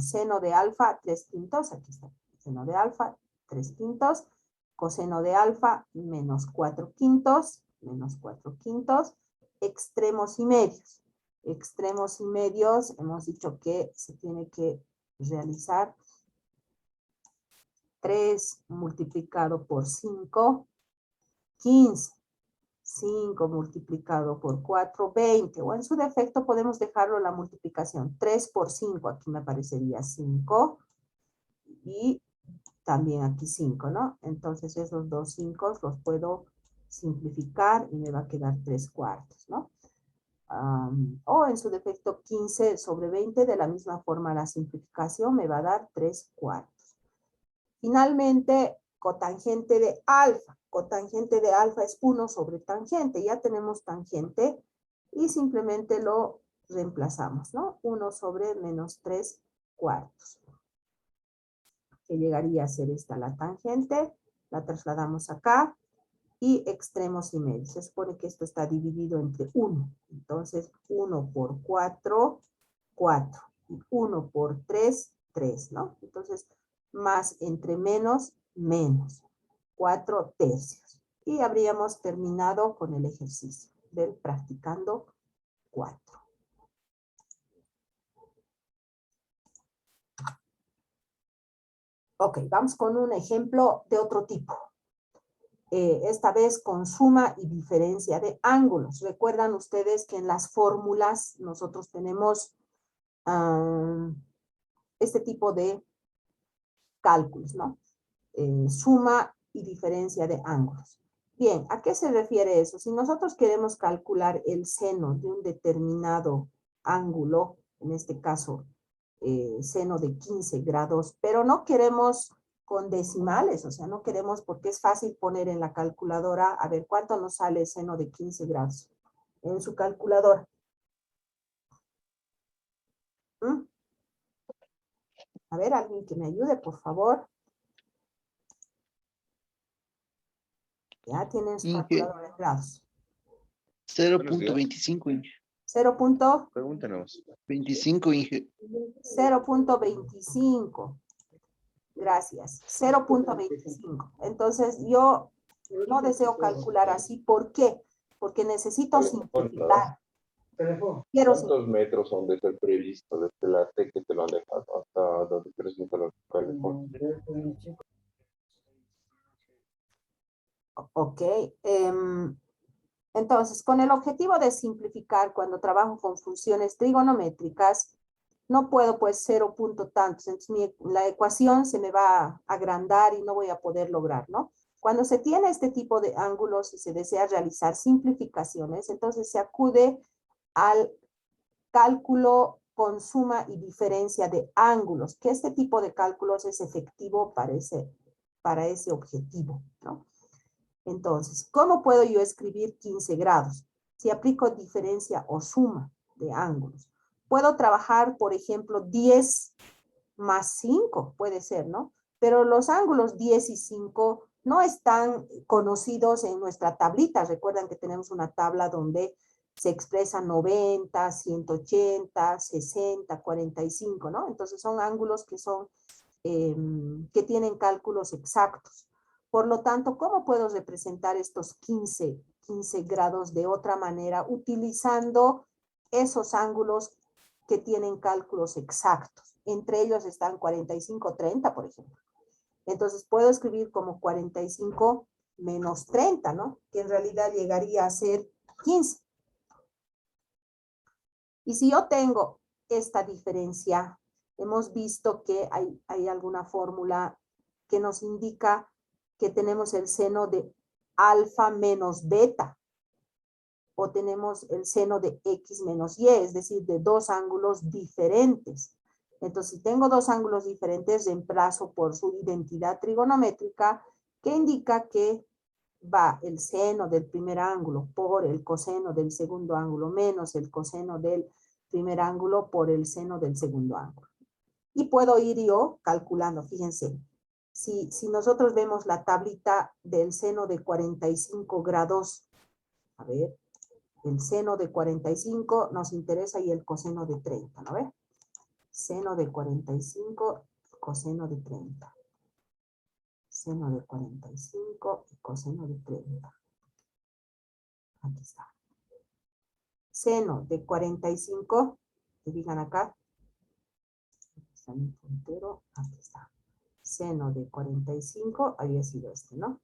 seno de alfa 3 quintos, aquí está, seno de alfa 3 quintos, coseno de alfa menos 4 quintos, extremos y medios. Extremos y medios, hemos dicho que se tiene que realizar 3 multiplicado por 5, 15. 5 multiplicado por 4, 20. O en su defecto podemos dejarlo la multiplicación. 3 por 5, aquí me aparecería 5. Y también aquí 5, ¿no? Entonces esos dos 5 los puedo simplificar y me va a quedar 3 cuartos, ¿no? O en su defecto 15 sobre 20, de la misma forma la simplificación me va a dar 3 cuartos. Finalmente, cotangente de alfa. Cotangente de alfa es 1 sobre tangente. Ya tenemos tangente y simplemente lo reemplazamos, ¿no? 1 sobre menos 3 cuartos. Que llegaría a ser esta la tangente. La trasladamos acá. Y extremos y medios. Se supone que esto está dividido entre 1. Entonces, 1 por 4, 4. Y 1 por 3, 3, ¿no? Entonces, más entre menos, menos. 4 tercios. Y habríamos terminado con el ejercicio del practicando 4. Ok, vamos con un ejemplo de otro tipo. Esta vez con suma y diferencia de ángulos. Recuerdan ustedes que en las fórmulas nosotros tenemos este tipo de cálculos, ¿no? Suma y diferencia de ángulos. Bien, ¿a qué se refiere eso? Si nosotros queremos calcular el seno de un determinado ángulo, en este caso, seno de 15 grados, pero no queremos con decimales, o sea, no queremos porque es fácil poner en la calculadora, a ver, ¿cuánto nos sale el seno de 15 grados? En su calculadora. ¿Mm? A ver, alguien que me ayude, por favor. Ya tienen su calculadora en grados. 0.25, Inge. 25, Inge. 0.25. Gracias. 0.25. Entonces, yo no deseo calcular así. ¿Por qué? Porque necesito simplificar. ¿Cuántos metros son de ser previsto desde la T que te lo han dejado hasta donde quieres meter el teléfono? Ok. Entonces, con el objetivo de simplificar cuando trabajo con funciones trigonométricas, no puedo pues 0 punto tantos. Entonces la ecuación se me va a agrandar y no voy a poder lograr, ¿no? Cuando se tiene este tipo de ángulos y se desea realizar simplificaciones, entonces se acude al cálculo con suma y diferencia de ángulos, que este tipo de cálculos es efectivo para ese objetivo, ¿no? Entonces, ¿cómo puedo yo escribir 15 grados? Si aplico diferencia o suma de ángulos. Puedo trabajar, por ejemplo, 10 más 5, puede ser, ¿no? Pero los ángulos 10 y 5 no están conocidos en nuestra tablita. Recuerdan que tenemos una tabla donde se expresa 90, 180, 60, 45, ¿no? Entonces son ángulos que son, que tienen cálculos exactos. Por lo tanto, ¿cómo puedo representar estos 15 grados de otra manera utilizando esos ángulos que tienen cálculos exactos? Entre ellos están 45, 30, por ejemplo. Entonces puedo escribir como 45 menos 30, ¿no? Que en realidad llegaría a ser 15. Y si yo tengo esta diferencia, hemos visto que hay alguna fórmula que nos indica que tenemos el seno de alfa menos beta, o tenemos el seno de x menos y, es decir, de dos ángulos diferentes. Entonces, si tengo dos ángulos diferentes, reemplazo por su identidad trigonométrica, que indica que va el seno del primer ángulo por el coseno del segundo ángulo menos el coseno del primer ángulo por el seno del segundo ángulo. Y puedo ir yo calculando, fíjense, si nosotros vemos la tablita del seno de 45 grados, a ver, el seno de 45 nos interesa y el coseno de 30, ¿no ve? Seno de 45, coseno de 30. Seno de 45 y coseno de 30. Aquí está. Seno de 45, que digan acá. Aquí está mi puntero, aquí está. Seno de 45, había sido este, ¿no?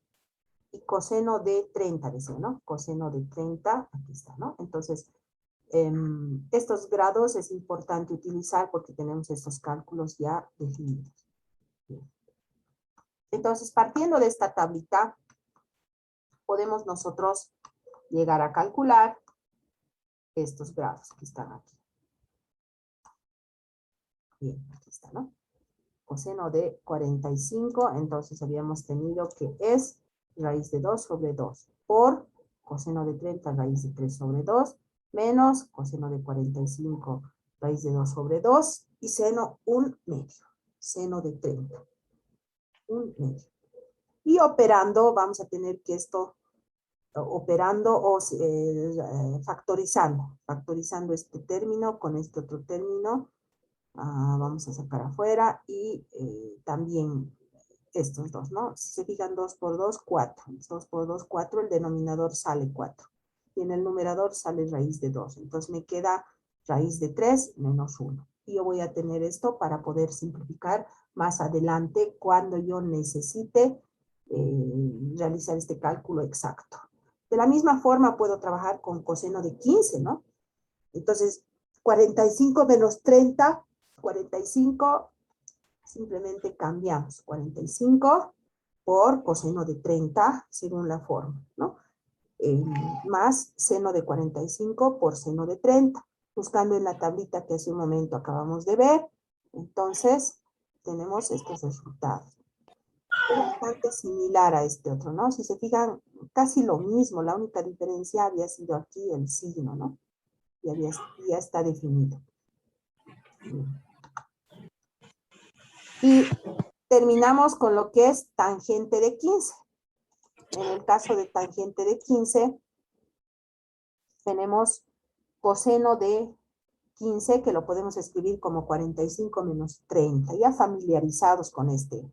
Y coseno de 30, decía, ¿no? Coseno de 30, aquí está, ¿no? Entonces, estos grados es importante utilizar porque tenemos estos cálculos ya definidos. Bien. Entonces, partiendo de esta tablita, podemos nosotros llegar a calcular estos grados que están aquí. Bien, aquí está, ¿no? Coseno de 45, entonces habíamos tenido que es raíz de 2 sobre 2 por coseno de 30 raíz de 3 sobre 2 menos coseno de 45 raíz de 2 sobre 2 y seno 1 medio, seno de 30, 1 medio. Y operando, vamos a tener que esto, operando o factorizando este término con este otro término, vamos a sacar afuera y también estos dos, ¿no? Si se fijan 2 por 2, 4. 2 por 2, 4, el denominador sale 4. Y en el numerador sale raíz de 2. Entonces me queda raíz de 3 menos 1. Y yo voy a tener esto para poder simplificar más adelante cuando yo necesite realizar este cálculo exacto. De la misma forma puedo trabajar con coseno de 15, ¿no? Entonces, 45 menos 30, 45, simplemente cambiamos 45 por coseno de 30, según la forma, ¿no? Más seno de 45 por seno de 30, buscando en la tablita que hace un momento acabamos de ver. Entonces, tenemos estos resultados. Es bastante similar a este otro, ¿no? Si se fijan, casi lo mismo, la única diferencia había sido aquí el signo, ¿no? Ya está definido. Y terminamos con lo que es tangente de 15. En el caso de tangente de 15, tenemos coseno de 15, que lo podemos escribir como 45 menos 30, ya familiarizados con este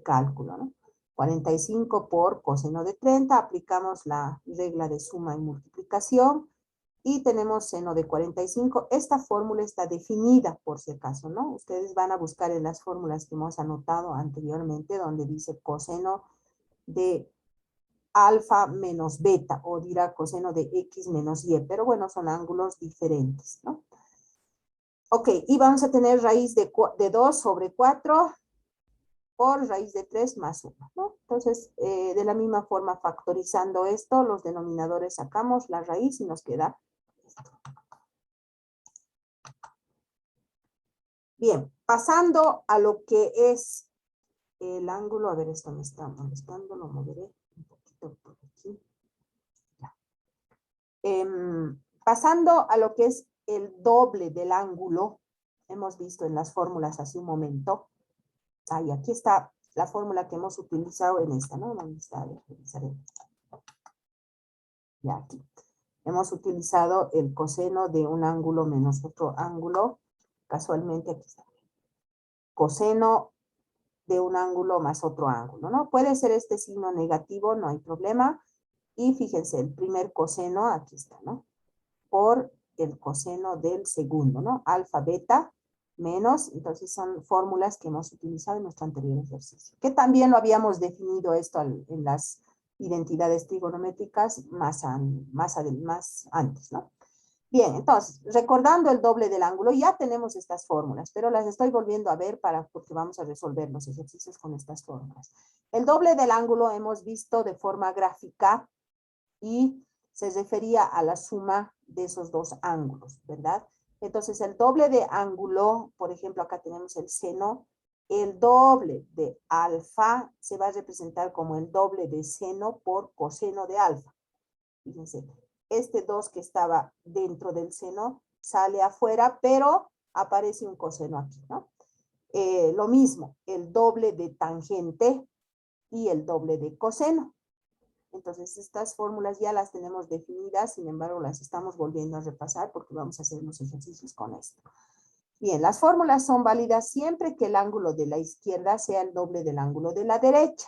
cálculo, ¿no? 45 por coseno de 30, aplicamos la regla de suma y multiplicación, y tenemos seno de 45. Esta fórmula está definida, por si acaso, ¿no? Ustedes van a buscar en las fórmulas que hemos anotado anteriormente, donde dice coseno de alfa menos beta, o dirá coseno de x menos y, pero bueno, son ángulos diferentes, ¿no? Ok, y vamos a tener raíz de 2 sobre 4 por raíz de 3 más 1, ¿no? Entonces, de la misma forma, factorizando esto, los denominadores sacamos la raíz y nos queda esto. Bien, pasando a lo que es el ángulo, a ver, esto me está molestando, lo moveré un poquito por aquí. Ya. Pasando a lo que es el doble del ángulo, hemos visto en las fórmulas hace un momento. Y aquí está la fórmula que hemos utilizado en esta, ¿no? ¿Dónde está? A ver, revisaré. Ya, aquí. hemos utilizado el coseno de un ángulo menos otro ángulo. Casualmente aquí está. Coseno de un ángulo más otro ángulo, ¿no? Puede ser este signo negativo, no hay problema. Y fíjense, el primer coseno, aquí está, ¿no? Por el coseno del segundo, ¿no? Alfa, beta, menos, entonces son fórmulas que hemos utilizado en nuestro anterior ejercicio. Que también lo habíamos definido esto en las identidades trigonométricas más antes, ¿no? Bien, entonces, recordando el doble del ángulo, ya tenemos estas fórmulas, pero las estoy volviendo a ver porque vamos a resolver los ejercicios con estas fórmulas. El doble del ángulo hemos visto de forma gráfica y se refería a la suma de esos dos ángulos, ¿verdad? Entonces, el doble de ángulo, por ejemplo, acá tenemos el seno, el doble de alfa se va a representar como el doble de seno por coseno de alfa. Fíjense, este 2 que estaba dentro del seno sale afuera, pero aparece un coseno aquí, ¿no? Lo mismo, el doble de tangente y el doble de coseno. Entonces, estas fórmulas ya las tenemos definidas, sin embargo, las estamos volviendo a repasar porque vamos a hacer unos ejercicios con esto. Bien, las fórmulas son válidas siempre que el ángulo de la izquierda sea el doble del ángulo de la derecha.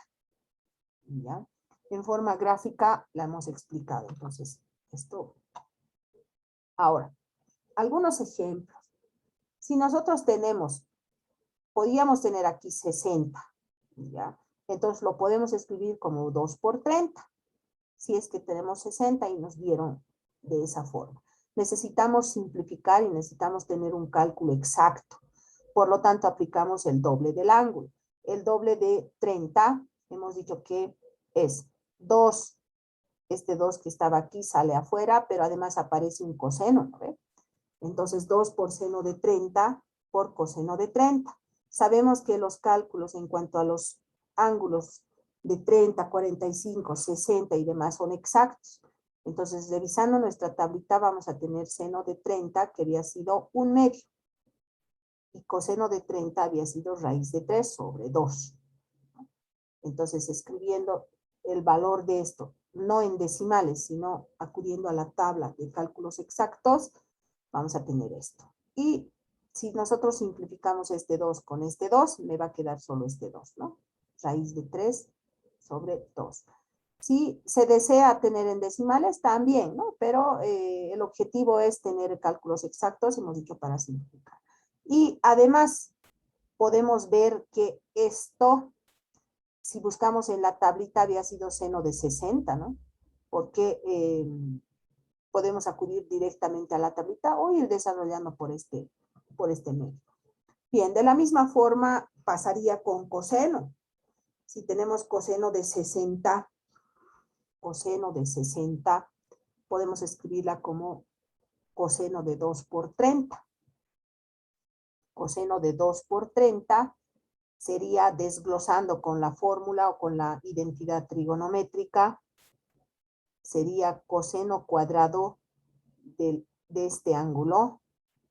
¿Ya? En forma gráfica la hemos explicado, entonces, esto. Ahora, algunos ejemplos. Si nosotros podríamos tener aquí 60, ¿ya? Entonces lo podemos escribir como 2 por 30. Si es que tenemos 60 y nos dieron de esa forma. Necesitamos simplificar y necesitamos tener un cálculo exacto. Por lo tanto, aplicamos el doble del ángulo. El doble de 30, hemos dicho que es 2. Este 2 que estaba aquí sale afuera, pero además aparece un coseno, ¿no ve? Entonces, 2 por seno de 30 por coseno de 30. Sabemos que los cálculos en cuanto a los ángulos de 30, 45, 60 y demás son exactos. Entonces, revisando nuestra tablita, vamos a tener seno de 30, que había sido 1/2. Y coseno de 30 había sido raíz de 3 sobre 2. Entonces, escribiendo el valor de esto, no en decimales, sino acudiendo a la tabla de cálculos exactos, vamos a tener esto. Y si nosotros simplificamos este 2 con este 2, me va a quedar solo este 2, ¿no? Raíz de 3 sobre 2. Si se desea tener en decimales, también, ¿no? Pero el objetivo es tener cálculos exactos, hemos dicho, para simplificar. Y además, podemos ver que esto, si buscamos en la tablita, había sido seno de 60, ¿no? Porque podemos acudir directamente a la tablita o ir desarrollando por este medio. Bien, de la misma forma pasaría con coseno. Si tenemos coseno de 60, podemos escribirla como coseno de 2 por 30. Coseno de 2 por 30 sería desglosando con la fórmula o con la identidad trigonométrica, sería coseno cuadrado de este ángulo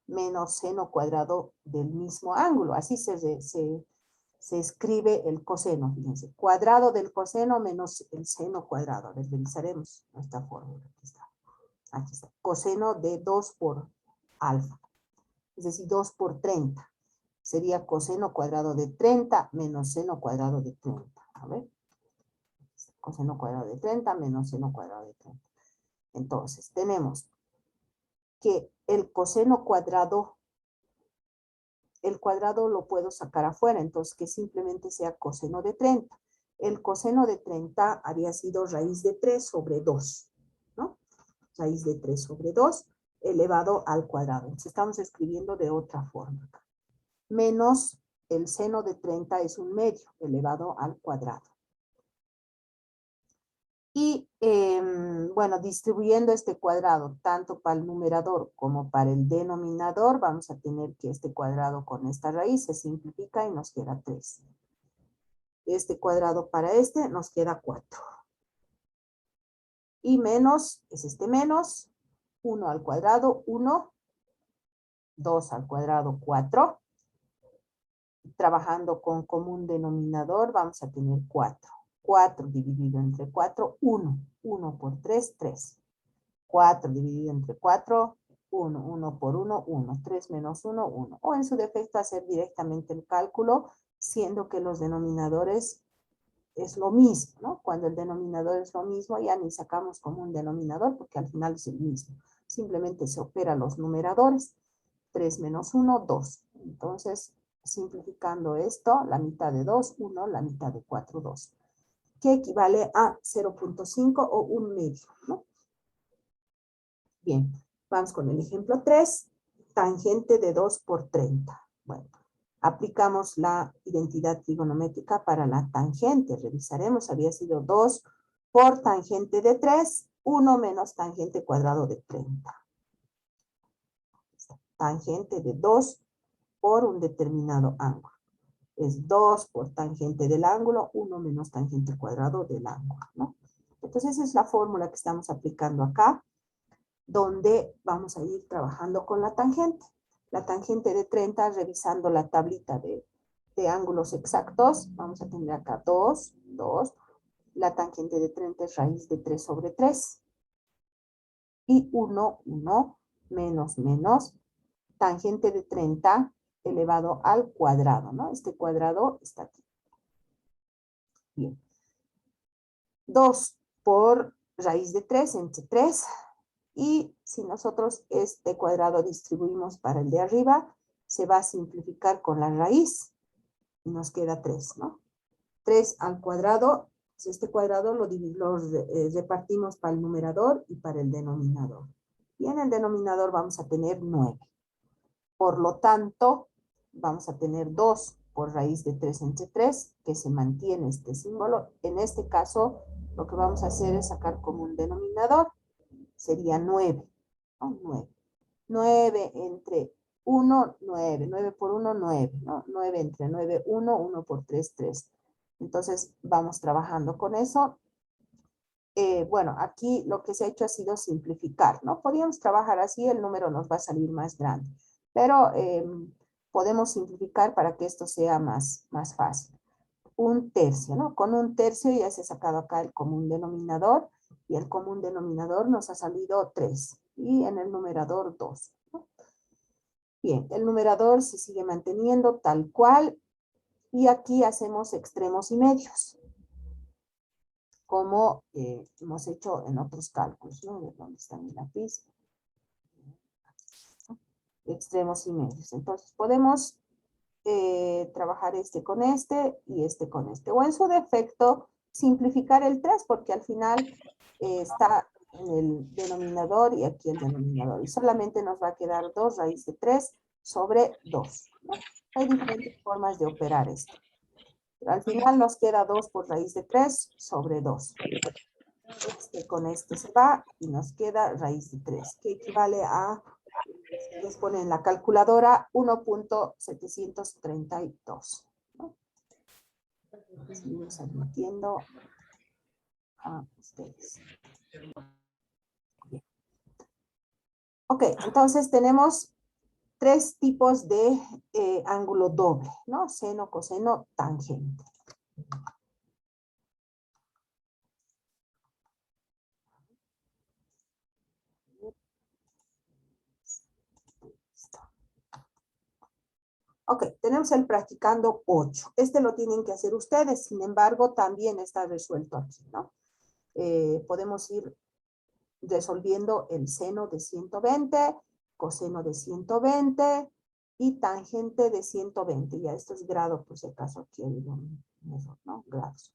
menos seno cuadrado del mismo ángulo. Así se escribe el coseno, fíjense. Cuadrado del coseno menos el seno cuadrado. A ver, revisaremos nuestra fórmula. Aquí está. Aquí está. Coseno de 2 por alfa. Es decir, 2 por 30. Sería coseno cuadrado de 30 menos seno cuadrado de 30. A ver. Coseno cuadrado de 30 menos seno cuadrado de 30. Entonces, tenemos que el coseno cuadrado, el cuadrado lo puedo sacar afuera, entonces que simplemente sea coseno de 30. El coseno de 30 había sido raíz de 3 sobre 2, ¿no? Raíz de 3 sobre 2 elevado al cuadrado. Entonces estamos escribiendo de otra forma. Menos el seno de 30 es 1/2 elevado al cuadrado. Y bueno, distribuyendo este cuadrado tanto para el numerador como para el denominador, vamos a tener que este cuadrado con esta raíz se simplifica y nos queda 3. Este cuadrado para este nos queda 4. Y menos, es este menos, 1 al cuadrado, 1, 2 al cuadrado, 4. Trabajando con común denominador vamos a tener 4. 4 dividido entre 4, 1. 1 por 3, 3. 4 dividido entre 4, 1. 1 por 1, 1. 3 menos 1, 1. O en su defecto hacer directamente el cálculo, siendo que los denominadores es lo mismo, ¿no? Cuando el denominador es lo mismo, ya ni sacamos como un denominador, porque al final es el mismo. Simplemente se opera los numeradores. 3 menos 1, 2. Entonces, simplificando esto, la mitad de 2, 1, la mitad de 4, 2. Que equivale a 0.5 o 1 medio, ¿no? Bien, vamos con el ejemplo 3. Tangente de 2 por 30. Bueno, aplicamos la identidad trigonométrica para la tangente. Revisaremos, había sido 2 por tangente de 3, 1 menos tangente cuadrado de 30. Tangente de 2 por un determinado ángulo. Es 2 por tangente del ángulo, 1 menos tangente cuadrado del ángulo, ¿no? Entonces esa es la fórmula que estamos aplicando acá, donde vamos a ir trabajando con la tangente. La tangente de 30, revisando la tablita de ángulos exactos, vamos a tener acá 2, 2. La tangente de 30 es raíz de 3 sobre 3. Y 1, 1, menos, menos. Tangente de 30 elevado al cuadrado, ¿no? Este cuadrado está aquí. Bien. 2 por raíz de 3 entre 3. Y si nosotros este cuadrado distribuimos para el de arriba, se va a simplificar con la raíz. Y nos queda 3, ¿no? 3 al cuadrado, este cuadrado lo repartimos para el numerador y para el denominador. Y en el denominador vamos a tener 9. Por lo tanto, vamos a tener 2 por raíz de 3 entre 3, que se mantiene este símbolo. En este caso, lo que vamos a hacer es sacar como un denominador. Sería 9. ¿No? 9. 9 entre 1, 9. 9 por 1, 9. ¿No? 9 entre 9, 1. 1 por 3, 3. Entonces, vamos trabajando con eso. Bueno, aquí lo que se ha hecho ha sido simplificar, ¿no? Podríamos trabajar así, el número nos va a salir más grande. Pero podemos simplificar para que esto sea más fácil. 1/3, ¿no? Con 1/3 ya se ha sacado acá el común denominador, y el común denominador nos ha salido 3, y en el numerador 2, ¿no? Bien, el numerador se sigue manteniendo tal cual, y aquí hacemos extremos y medios, como hemos hecho en otros cálculos, ¿no? ¿Dónde está mi lápiz? Extremos y medios. Entonces podemos trabajar este con este y este con este. O en su defecto, simplificar el 3, porque al final está en el denominador y aquí el denominador. Y solamente nos va a quedar 2 raíz de 3 sobre 2, ¿no? Hay diferentes formas de operar esto. Pero al final nos queda 2 por raíz de 3 sobre 2. Este con este se va y nos queda raíz de 3, que equivale a, les pone en la calculadora, 1.732, ¿no? Seguimos admitiendo a ustedes. Bien. Ok, entonces tenemos 3 tipos de ángulo doble, ¿no? Seno, coseno, tangente. Ok, tenemos el practicando 8. Este lo tienen que hacer ustedes, sin embargo, también está resuelto aquí, ¿no? Podemos ir resolviendo el seno de 120, coseno de 120 y tangente de 120. Ya esto es grado, por si acaso aquí hay un error, ¿no? Grados.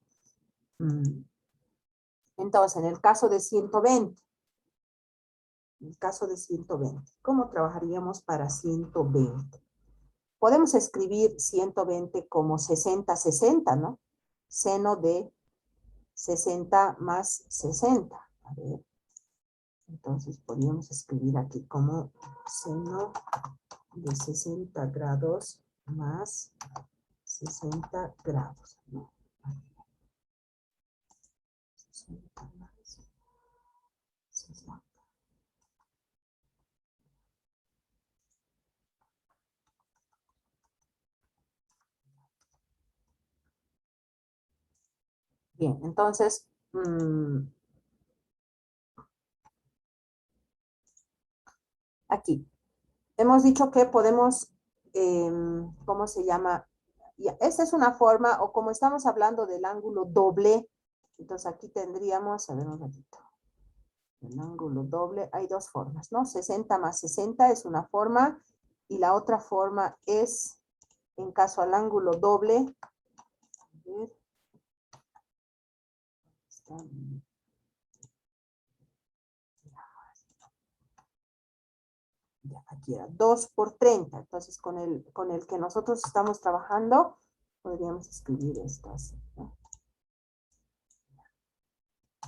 Entonces, en el caso de 120, ¿cómo trabajaríamos para 120? Podemos escribir 120 como 60, 60, ¿no? Seno de 60 más 60. A ver. Entonces podríamos escribir aquí como seno de 60 grados más 60 grados, ¿no? 60 más 60. Bien, entonces, Aquí. Hemos dicho que podemos, ¿cómo se llama? Ya, esta es una forma, o como estamos hablando del ángulo doble, entonces aquí tendríamos, a ver un ratito, el ángulo doble, hay dos formas, ¿no? 60 más 60 es una forma, y la otra forma es, en caso al ángulo doble, a ver, está bien. Ya, aquí era 2 por 30. Entonces, con el que nosotros estamos trabajando, podríamos escribir esto así, ¿no?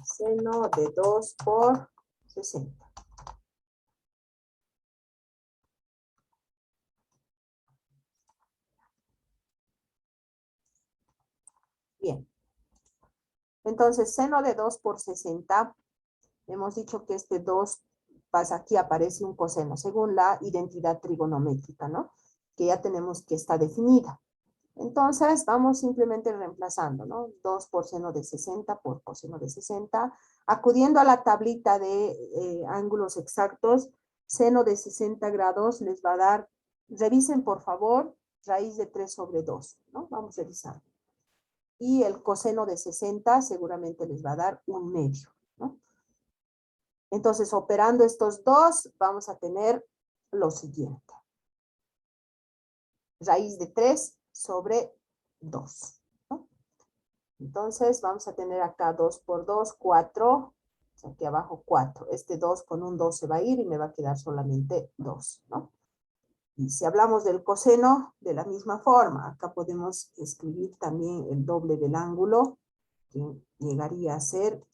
Seno de 2 por 60. Bien. Entonces, seno de 2 por 60, hemos dicho que este 2 pasa aquí, aparece un coseno, según la identidad trigonométrica, ¿no? Que ya tenemos que está definida. Entonces, vamos simplemente reemplazando, ¿no? 2 por seno de 60 por coseno de 60. Acudiendo a la tablita de ángulos exactos, seno de 60 grados les va a dar, revisen por favor, raíz de 3 sobre 2, ¿no? Vamos revisando. Y el coseno de 60 seguramente les va a dar 1/2, ¿no? Entonces, operando estos dos, vamos a tener lo siguiente. Raíz de 3 sobre 2, ¿no? Entonces, vamos a tener acá 2 por 2, 4. Aquí abajo 4. Este 2 con un 2 se va a ir y me va a quedar solamente 2, ¿no? Y si hablamos del coseno, de la misma forma, acá podemos escribir también el doble del ángulo, que llegaría a ser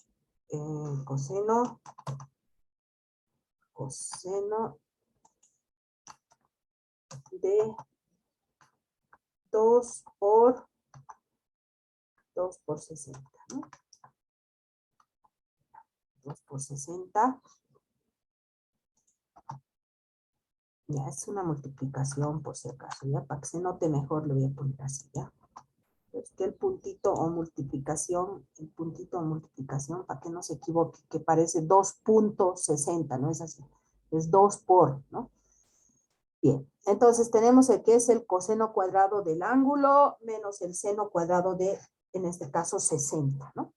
coseno de 2 por 60, ¿no? 2 por 60. Ya, es una multiplicación por si acaso, ya, para que se note mejor lo voy a poner así, ya. Es que el puntito o multiplicación, para que no se equivoque, que parece 2.60, no es así, es 2 por, ¿no? Bien, entonces tenemos el que es el coseno cuadrado del ángulo menos el seno cuadrado de, en este caso, 60, ¿no?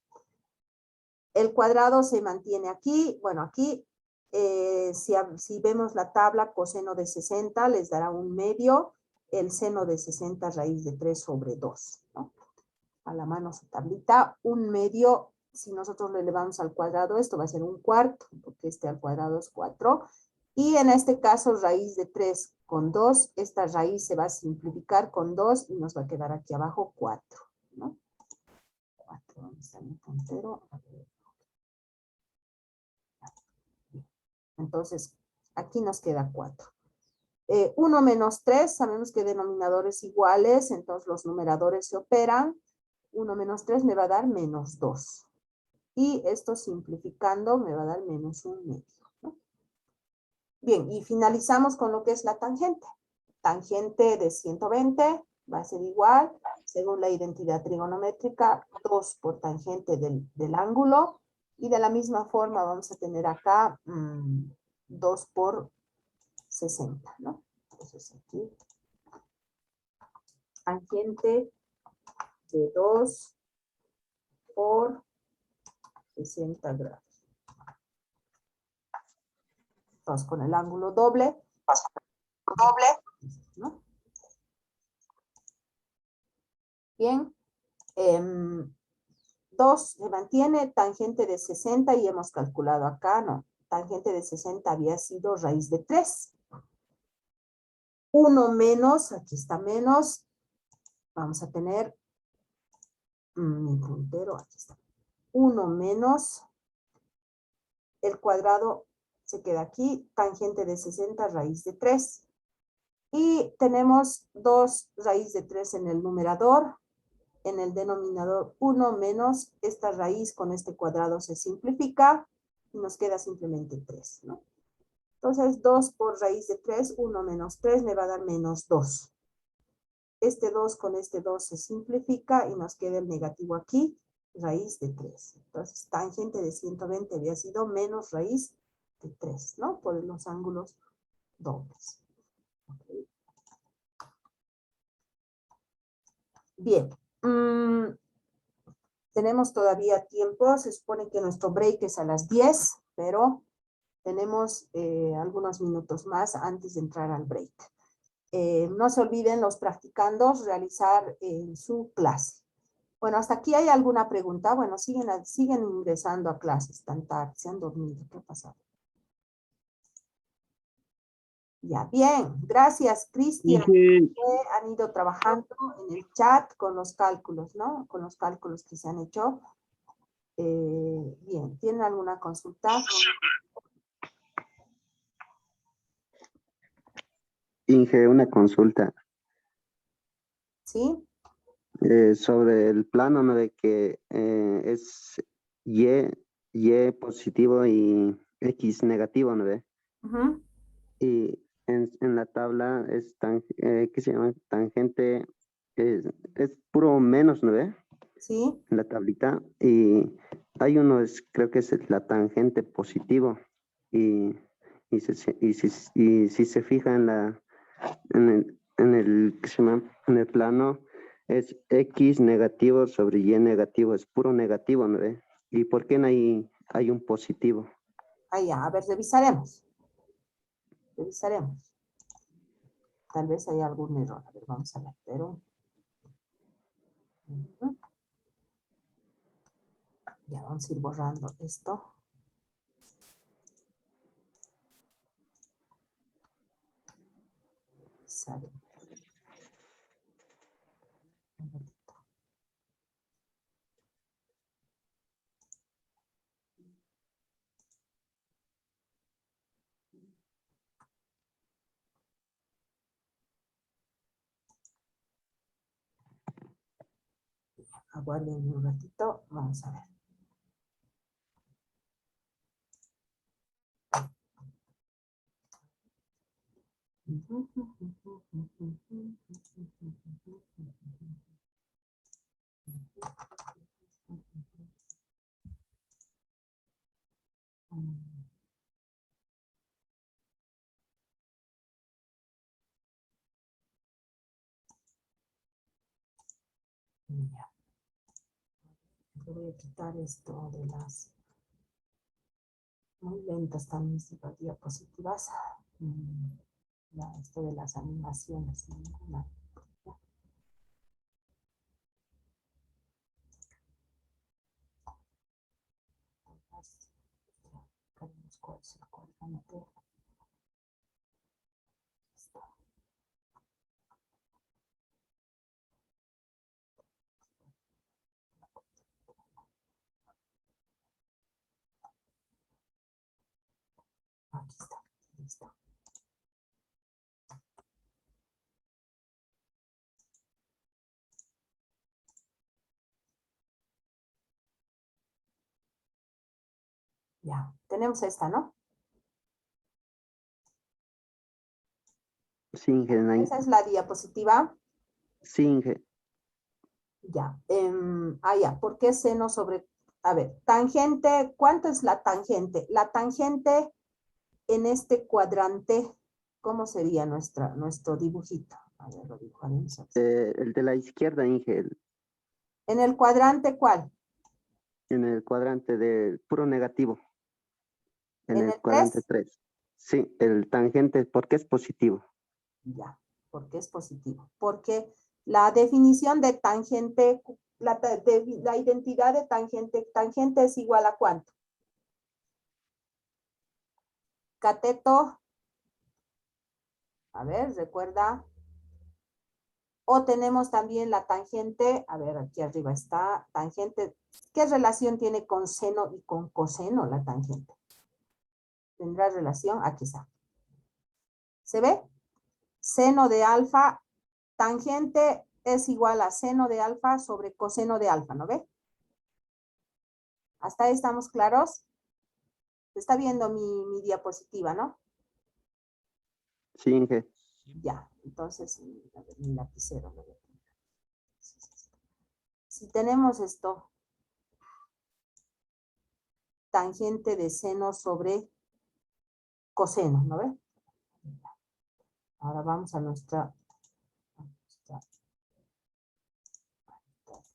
El cuadrado se mantiene aquí, bueno, aquí, si vemos la tabla, coseno de 60 les dará 1/2, el seno de 60 raíz de 3 sobre 2, ¿no? A la mano su tablita, 1/2, si nosotros lo elevamos al cuadrado, esto va a ser 1/4, porque este al cuadrado es 4, y en este caso raíz de 3 con 2, esta raíz se va a simplificar con 2 y nos va a quedar aquí abajo 4, ¿no? 4, ¿dónde está mi puntero? A ver. Entonces, aquí nos queda 4. 1 menos 3, sabemos que denominadores iguales, entonces los numeradores se operan. 1 menos 3 me va a dar menos 2. Y esto simplificando me va a dar menos 1/2, ¿no? Bien, y finalizamos con lo que es la tangente. Tangente de 120 va a ser igual, según la identidad trigonométrica, 2 por tangente del ángulo. Y de la misma forma vamos a tener acá 2 por 60, ¿no? Entonces aquí, tangente de 2 por 60 grados. Entonces, con el ángulo doble, ¿no? Bien. 2 se mantiene, tangente de 60 y hemos calculado acá, ¿no? Tangente de 60 había sido raíz de 3. 1 menos, aquí está menos, vamos a tener mi puntero, aquí está. 1 menos, el cuadrado se queda aquí, tangente de 60, raíz de 3. Y tenemos 2 raíz de 3 en el numerador, en el denominador 1 menos, esta raíz con este cuadrado se simplifica y nos queda simplemente 3, ¿no? Entonces 2 por raíz de 3, 1 menos 3 me va a dar menos 2. Este 2 con este 2 se simplifica y nos queda el negativo aquí, raíz de 3. Entonces tangente de 120 había sido menos raíz de 3, ¿no? Por los ángulos dobles. Okay. Bien. Tenemos todavía tiempo. Se supone que nuestro break es a las 10, pero tenemos algunos minutos más antes de entrar al break. No se olviden los practicandos realizar su clase. Bueno, hasta aquí hay alguna pregunta. Bueno, siguen ingresando a clases tan tarde. Se han dormido. ¿Qué ha pasado? Ya, bien. Gracias, Cristian. Han ido trabajando en el chat con los cálculos, ¿no? Con los cálculos que se han hecho. Bien, ¿tienen alguna consulta? Inge, una consulta. ¿Sí? Sobre el plano, ¿no? De que es Y positivo y X negativo, ¿no ve? Uh-huh. Y en la tabla es ¿qué se llama? Tangente, es puro menos, ¿no ve? Sí. En la tablita. Y hay uno, creo que es la tangente positivo. Y si se fija ¿qué se llama? En el plano, es X negativo sobre Y negativo, es puro negativo, ¿no ve? ¿Y por qué no hay un positivo? Ah, ya, a ver, revisaremos. Revisaremos. Tal vez haya algún error. A ver, vamos a ver, pero... Ya, vamos a ir borrando esto. Sale. Un ratito. Aguarden un ratito. Vamos a ver. Ya. Voy a quitar esto de las... Muy lentas están mis diapositivas. Ya, esto de las animaciones. ¿No? ¿Cuál es el cuadrante? Aquí está, listo. Ya, tenemos esta, ¿no? Sí, Inge. Esa es la diapositiva. Sí, Inge. Ya. Ya, ¿por qué seno sobre... A ver, tangente, ¿cuánto es la tangente? La tangente en este cuadrante, ¿cómo sería nuestro dibujito? A ver, lo dibujaremos aquí. El de la izquierda, Inge, ¿En el cuadrante cuál? en el cuadrante de puro negativo. En ¿En el el cuadrante 3? 3. Sí, el tangente, porque es positivo. Ya, porque es positivo. Porque la definición de tangente, la identidad de tangente es igual a ¿cuánto? Cateto, a ver, recuerda. O tenemos también la tangente, a ver, aquí arriba está, tangente. ¿Qué relación tiene con seno y con coseno la tangente? ¿Tendrá relación? Aquí está. ¿Se ve? Seno de alfa, tangente es igual a seno de alfa sobre coseno de alfa, ¿no ve? ¿Hasta ahí estamos claros? Está viendo mi diapositiva, ¿no? Sí, Inge. Ya, entonces, a ver, mi lapicero. Si tenemos esto, tangente de seno sobre coseno, ¿no ve? Ahora vamos a nuestra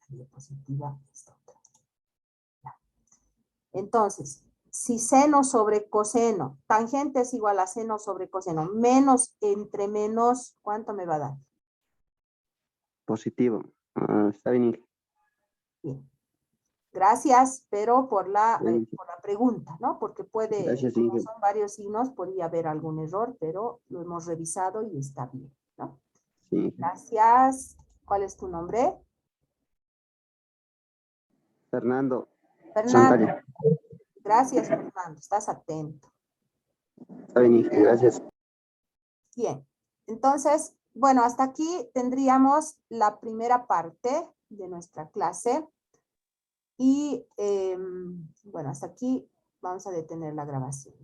diapositiva. Esta otra. Ya. Entonces, si seno sobre coseno, tangente es igual a seno sobre coseno, menos entre menos, ¿cuánto me va a dar? Positivo. Está bien, Inge. Bien. Gracias, pero por la Bien. pregunta, ¿no? Porque puede, Gracias, como Inge. son varios signos, podría haber algún error, pero lo hemos revisado y está bien, ¿no? Sí. Gracias. ¿Cuál es tu nombre? Fernando Fernando. Santalla. Gracias, Fernando. Estás atento. Está bien, Inge. Gracias. Bien. Entonces, bueno, hasta aquí tendríamos la primera parte de nuestra clase. Y, bueno, hasta aquí vamos a detener la grabación.